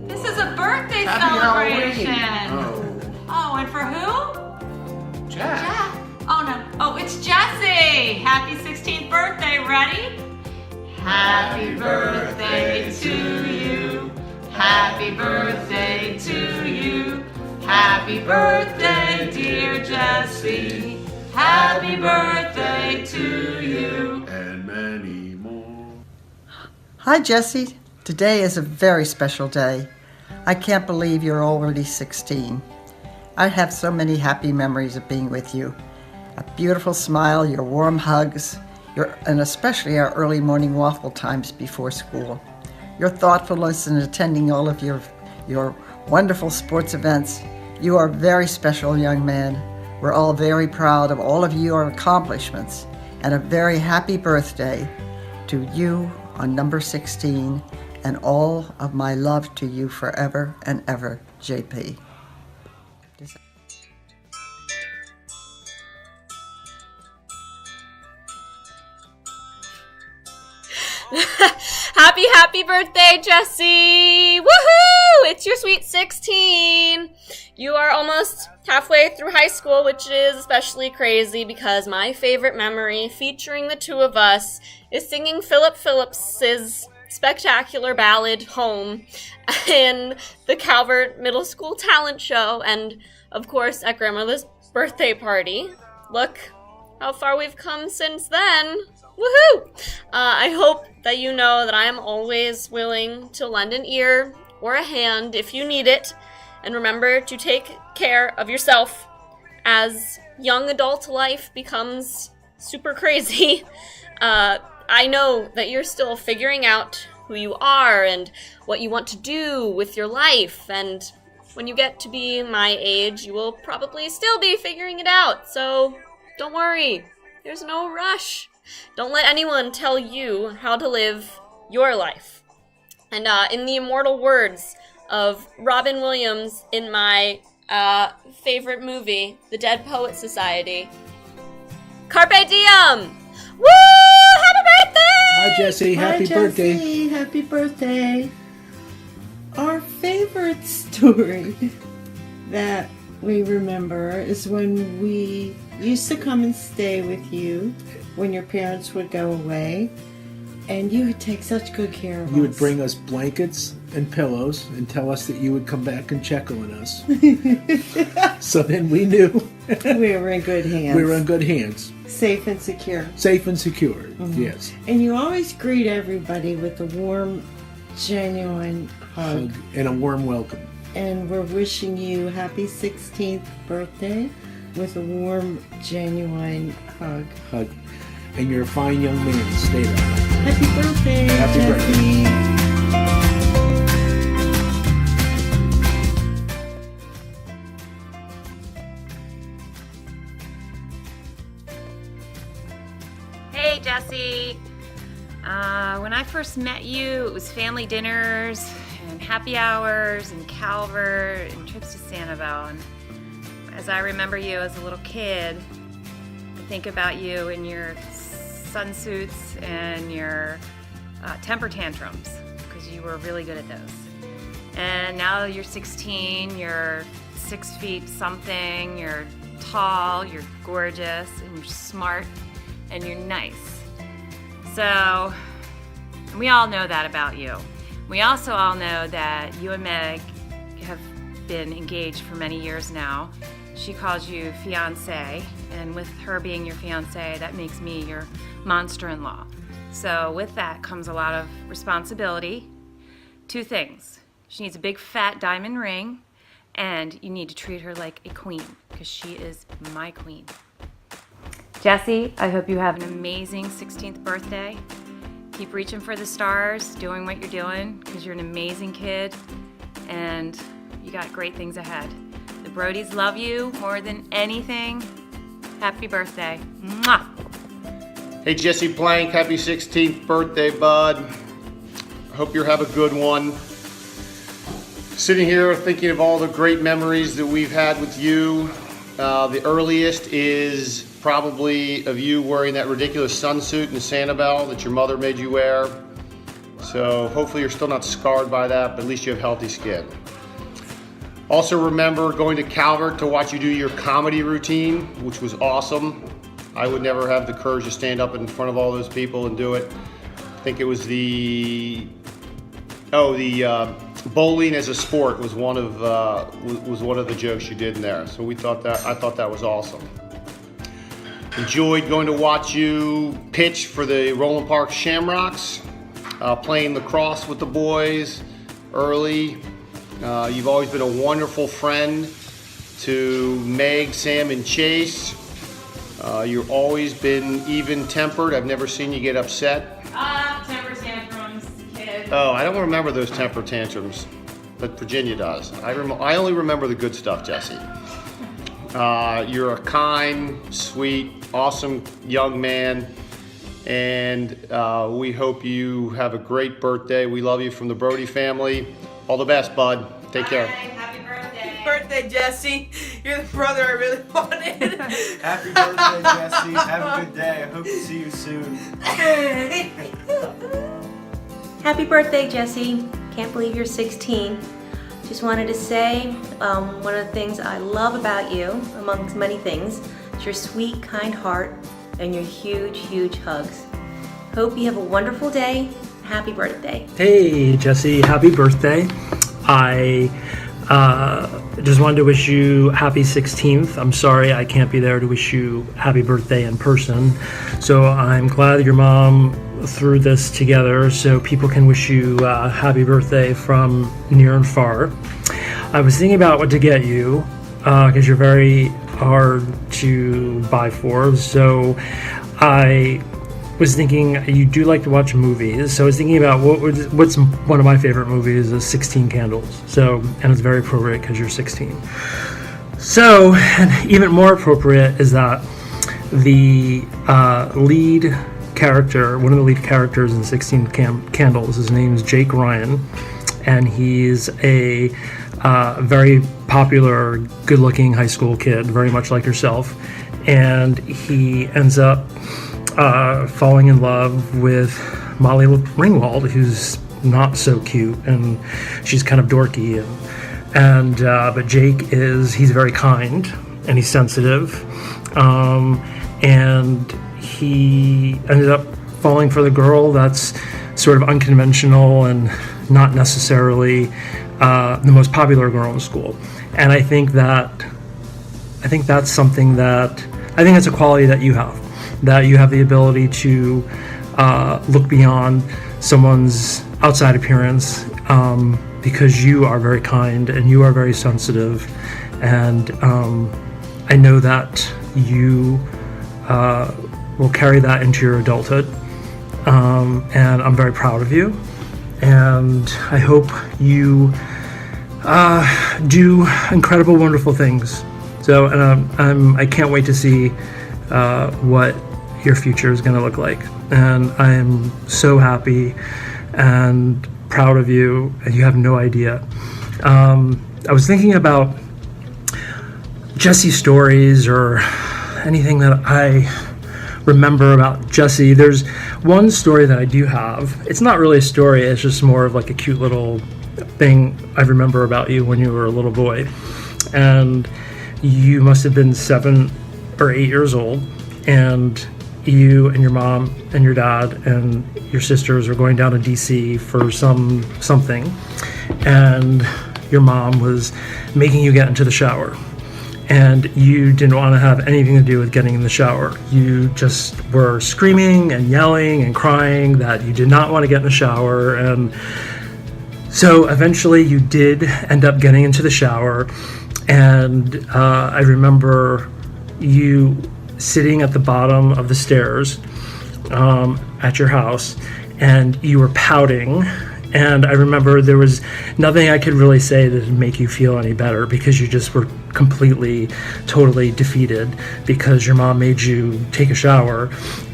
This is a birthday Happy celebration. Halloween. Oh, and for who? Jack. Oh no. Oh, it's Jesse. Happy 16th birthday. Ready? Happy birthday to you. Happy birthday to you. Happy birthday, dear Jesse. Happy birthday to you. And many more. Hi, Jesse. Today is a very special day. I can't believe you're already 16. I have so many happy memories of being with you. a beautiful smile, your warm hugs, and especially our early morning waffle times before school. Your thoughtfulness in attending all of your wonderful sports events. You are a very special young man. We're all very proud of all of your accomplishments, and a very happy birthday to you on number 16, and all of my love to you forever and ever, JP. Happy birthday, Jesse! Woohoo! It's your sweet 16. You are almost halfway through high school, which is especially crazy because my favorite memory featuring the two of us is singing Philip Phillips's spectacular ballad Home in the Calvert Middle School talent show, and of course at grandmother's birthday party. Look how far we've come since then. Woohoo! I hope that you know that I am always willing to lend an ear or a hand if you need it. And remember to take care of yourself as young adult life becomes super crazy. I know that you're still figuring out who you are and what you want to do with your life. And when you get to be my age, you will probably still be figuring it out. So don't worry. There's no rush. Don't let anyone tell you how to live your life. And in the immortal words of Robin Williams in my favorite movie, The Dead Poets Society, Carpe diem! Woo! Happy birthday! Hi, Jesse. Happy birthday. Happy birthday. Our favorite story that we remember is when we used to come and stay with you when your parents would go away, and you would take such good care of us. You would bring us blankets and pillows and tell us that you would come back and check on us. So then we knew we were in good hands. We were in good hands. Safe and secure. Safe and secure, Mhm. yes. And you always greet everybody with a warm, genuine hug. And a warm welcome. And we're wishing you happy 16th birthday with a warm, genuine hug. Hug. And you're a fine young man. Stay there. Happy birthday, Happy Jesse. Hey, Jesse. When I first met you, it was family dinners and happy hours and Calvert and trips to Sanibel. And as I remember you as a little kid, I think about you in your sunsuits and your temper tantrums, because you were really good at those. And now you're 16, you're 6 feet something, you're tall, you're gorgeous, and you're smart, and you're nice. So, we all know that about you. We also all know that you and Meg have been engaged for many years now. She calls you fiancé, and with her being your fiancé, that makes me your monster-in-law. So with that comes a lot of responsibility. 2 things. She needs a big fat diamond ring, and you need to treat her like a queen, because she is my queen. Jesse, I hope you have an amazing 16th birthday. Keep reaching for the stars, doing what you're doing, because you're an amazing kid, and you got great things ahead. The Brodies love you more than anything. Happy birthday. Mwah! Hey, Jesse Plank, happy 16th birthday, bud. I hope you have a good one. Sitting here thinking of all the great memories that we've had with you. The earliest is probably of you wearing that ridiculous sunsuit in Sanibel that your mother made you wear. So hopefully you're still not scarred by that, but at least you have healthy skin. Also remember going to Calvert to watch you do your comedy routine, which was awesome. I would never have the courage to stand up in front of all those people and do it. I think it was the bowling as a sport was one of the jokes you did in there. So I thought that was awesome. Enjoyed going to watch you pitch for the Roland Park Shamrocks, playing lacrosse with the boys early. You've always been a wonderful friend to Meg, Sam, and Chase. You've always been even-tempered. I've never seen you get upset. Temper tantrums, kid. Oh, I don't remember those temper tantrums, but Virginia does. I only remember the good stuff, Jesse. You're a kind, sweet, awesome young man, and we hope you have a great birthday. We love you from the Brody family. All the best, bud. Take care. Happy birthday. Happy birthday, Jesse. You're the brother I really wanted. Happy birthday, Jesse. Have a good day. I hope to see you soon. Happy birthday, Jesse. Can't believe you're 16. Just wanted to say one of the things I love about you, amongst many things, is your sweet, kind heart and your huge, huge hugs. Hope you have a wonderful day. Happy birthday. Hey, Jesse, happy birthday. I just wanted to wish you happy 16th. I'm sorry I can't be there to wish you happy birthday in person. So I'm glad your mom threw this together so people can wish you happy birthday from near and far. I was thinking about what to get you because you're very hard to buy for. So I was thinking you do like to watch movies. So I was thinking about what's one of my favorite movies is 16 Candles. So, and it's very appropriate because you're 16. So, and even more appropriate is that the lead character, one of the lead characters in 16 Candles, his name is Jake Ryan, and he's a very popular, good-looking high school kid, very much like yourself, and he ends up falling in love with Molly Ringwald, who's not so cute, and she's kind of dorky, and but Jake he's very kind, and he's sensitive, and he ended up falling for the girl that's sort of unconventional and not necessarily the most popular girl in school. And I think that's something that it's a quality that you have the ability to look beyond someone's outside appearance because you are very kind and you are very sensitive, and I know that you will carry that into your adulthood, and I'm very proud of you, and I hope you do incredible, wonderful things. So, and I can't wait to see what your future is going to look like, and I am so happy and proud of you, and you have no idea. I was thinking about Jesse stories or anything that I remember about Jesse. There's one story that I do have. It's not really a story, it's just more of like a cute little thing I remember about you when you were a little boy. And you must have been 7 or 8 years old, and you and your mom and your dad and your sisters were going down to DC for something, and your mom was making you get into the shower. And you didn't want to have anything to do with getting in the shower. You just were screaming and yelling and crying that you did not want to get in the shower. And so eventually you did end up getting into the shower. And I remember you sitting at the bottom of the stairs at your house, and you were pouting. And I remember there was nothing I could really say that would make you feel any better, because you just were completely, totally defeated because your mom made you take a shower,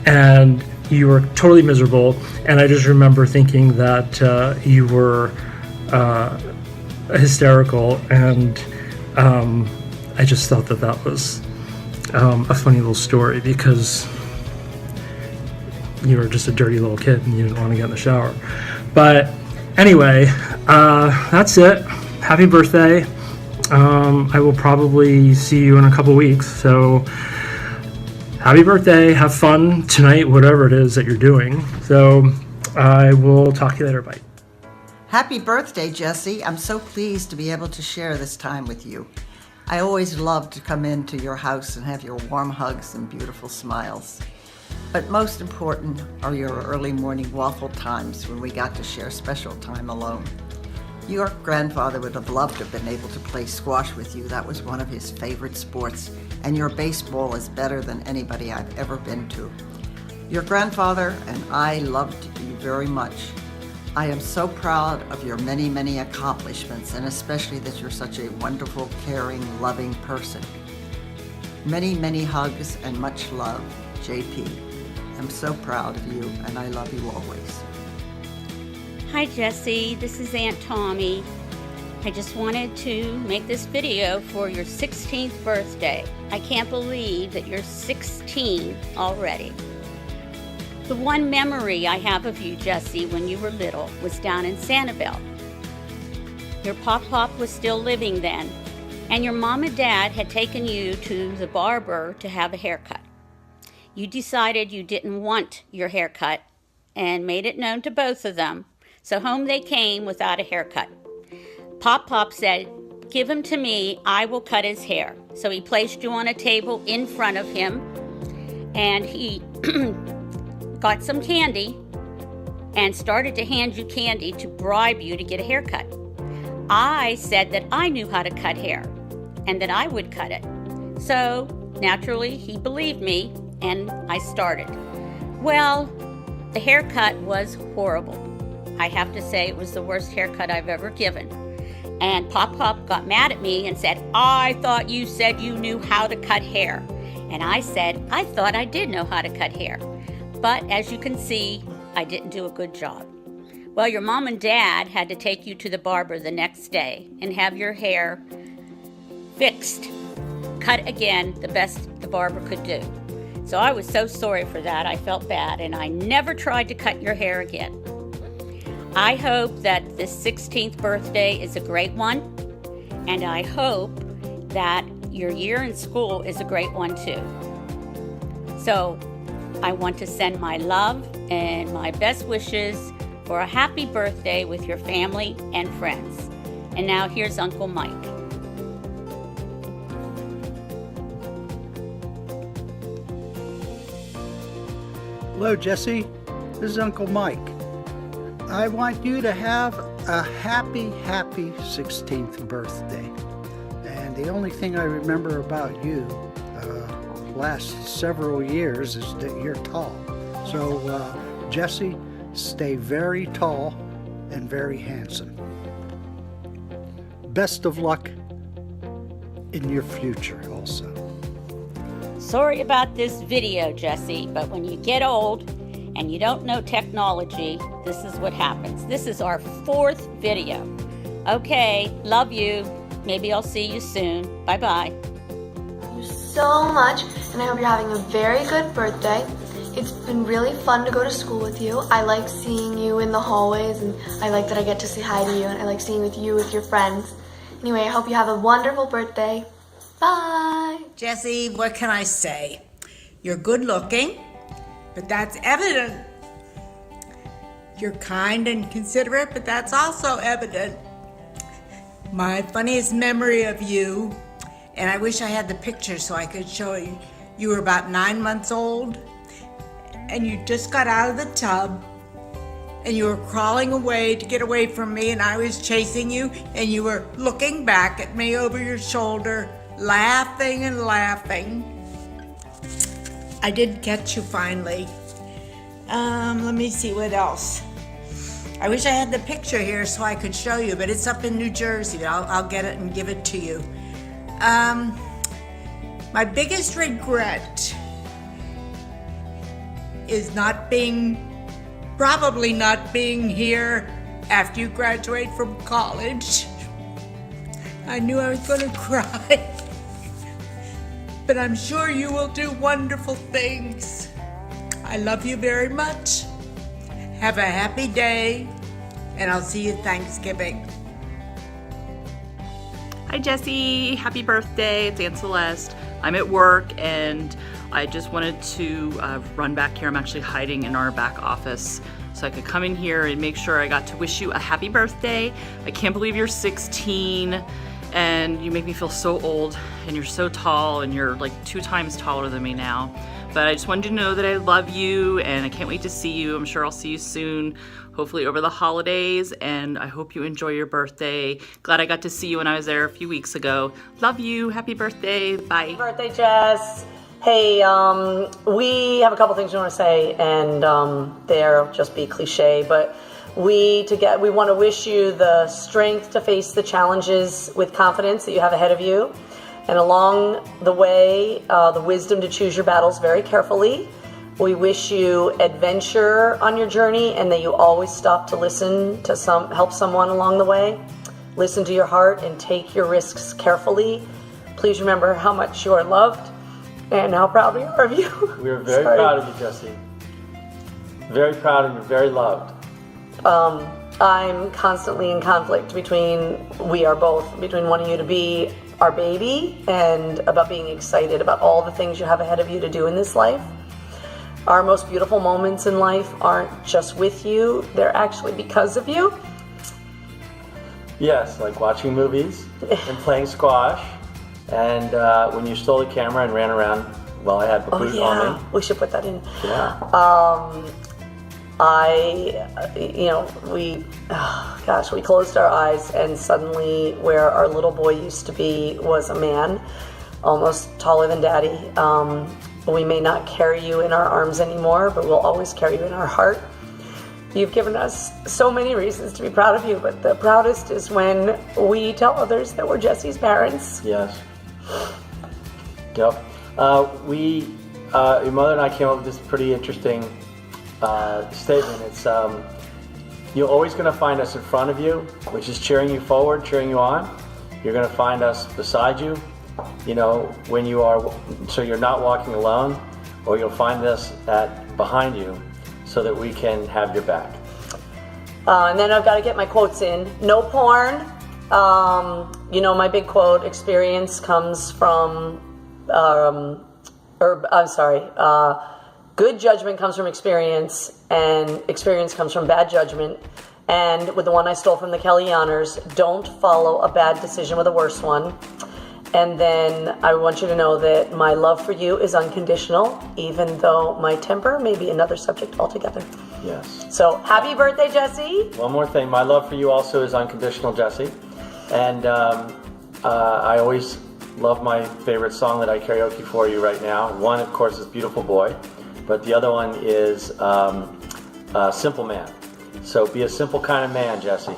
and you were totally miserable. And I just remember thinking that you were hysterical, and I just thought that was a funny little story, because you were just a dirty little kid and you didn't want to get in the shower. But anyway, that's it. Happy birthday. I will probably see you in a couple weeks, so happy birthday. Have fun tonight, whatever it is that you're doing. So I will talk to you later. Bye. Happy birthday, Jesse. I'm so pleased to be able to share this time with you. I always love to come into your house and have your warm hugs and beautiful smiles. But most important are your early morning waffle times when we got to share special time alone. Your grandfather would have loved to have been able to play squash with you. That was one of his favorite sports. And your baseball is better than anybody I've ever been to. Your grandfather and I loved you very much. I am so proud of your many, many accomplishments, and especially that you're such a wonderful, caring, loving person. Many, many hugs and much love, JP. I'm so proud of you, and I love you always. Hi Jessie, this is Aunt Tommy. I just wanted to make this video for your 16th birthday. I can't believe that you're 16 already. The one memory I have of you, Jessie, when you were little was down in Sanibel. Your Pop was still living then, and your mom and dad had taken you to the barber to have a haircut. You decided you didn't want your haircut and made it known to both of them, so home they came without a haircut. Pop said, "Give him to me, I will cut his hair." So he placed you on a table in front of him, and he got some candy and started to hand you candy to bribe you to get a haircut. I said that I knew how to cut hair and that I would cut it. So naturally he believed me and I started. Well, the haircut was horrible. I have to say it was the worst haircut I've ever given. And Pop got mad at me and said, "I thought you said you knew how to cut hair." And I said, "I thought I did know how to cut hair." But as you can see, I didn't do a good job. Well, your mom and dad had to take you to the barber the next day and have your hair fixed, cut again, the best the barber could do. So I was so sorry for that. I felt bad, and I never tried to cut your hair again. I hope that this 16th birthday is a great one, and I hope that your year in school is a great one too. So I want to send my love and my best wishes for a happy birthday with your family and friends. And now here's Uncle Mike. Hello, Jessie. This is Uncle Mike. I want you to have a happy 16th birthday. And the only thing I remember about you last several years is that you're tall. So, Jessie, stay very tall and very handsome. Best of luck in your future also. Sorry about this video, Jessie, but when you get old and you don't know technology, this is what happens. This is our 4th video. Okay, love you. Maybe I'll see you soon. Bye-bye. Thank you so much, and I hope you're having a very good birthday. It's been really fun to go to school with you. I like seeing you in the hallways, and I like that I get to say hi to you, and I like seeing you with your friends. Anyway, I hope you have a wonderful birthday. Bye! Jessie, what can I say? You're good looking, but that's evident. You're kind and considerate, but that's also evident. My funniest memory of you, and I wish I had the picture so I could show you, you were about 9 months old, and you just got out of the tub, and you were crawling away to get away from me, and I was chasing you, and you were looking back at me over your shoulder, laughing and laughing. I did catch you finally. Let me see what else. I wish I had the picture here so I could show you, but it's up in New Jersey. I'll get it and give it to you. My biggest regret is probably not being here after you graduate from college. I knew I was gonna cry, but I'm sure you will do wonderful things. I love you very much. Have a happy day, and I'll see you Thanksgiving. Hi Jessie, happy birthday, it's Aunt Celeste. I'm at work and I just wanted to run back here. I'm actually hiding in our back office so I could come in here and make sure I got to wish you a happy birthday. I can't believe you're 16 and you make me feel so old, and you're so tall, and you're like 2 times taller than me now. But I just wanted you to know that I love you and I can't wait to see you. I'm sure I'll see you soon, hopefully over the holidays, and I hope you enjoy your birthday. Glad I got to see you when I was there a few weeks ago. Love you. Happy birthday. Bye. Happy birthday, Jess. Hey, we have a couple things we want to say, and they'll just be cliche, but we want to wish you the strength to face the challenges with confidence that you have ahead of you, and along the way, the wisdom to choose your battles very carefully. We wish you adventure on your journey, and that you always stop to listen to help someone along the way. Listen to your heart and take your risks carefully. Please remember how much you are loved and how proud we are of you. We are very proud of you, Jessie. Very proud and you're very loved. I'm constantly in conflict between wanting you to be our baby and about being excited about all the things you have ahead of you to do in this life. Our most beautiful moments in life aren't just with you, they're actually because of you. Yes, like watching movies and playing squash. And when you stole the camera and ran around while I had Babu filming. We should put that in. Yeah. We closed our eyes and suddenly where our little boy used to be was a man, almost taller than Daddy. We may not carry you in our arms anymore, but we'll always carry you in our heart. You've given us so many reasons to be proud of you, but the proudest is when we tell others that we're Jessie's parents. Yes. Yep. Your mother and I came up with this pretty interesting statement. It's you're always going to find us in front of you, which is cheering you forward, cheering you on. You're going to find us beside you, when you are, so you're not walking alone, or you'll find us behind you so that we can have your back. And then I've got to get my quotes in. No porn. My big quote, experience comes from, good judgment comes from experience, and experience comes from bad judgment. And with the one I stole from the Kellyaners, don't follow a bad decision with a worse one. And then I want you to know that my love for you is unconditional, even though my temper may be another subject altogether. Yes. So happy birthday, Jessie. One more thing. My love for you also is unconditional, Jessie. And I always love my favorite song that I karaoke for you right now. One, of course, is Beautiful Boy. But the other one is Simple Man. So be a simple kind of man, Jessie.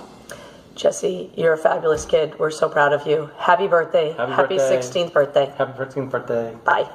Jessie, you're a fabulous kid. We're so proud of you. Happy birthday. Happy 16th birthday. Happy 16th birthday. Bye.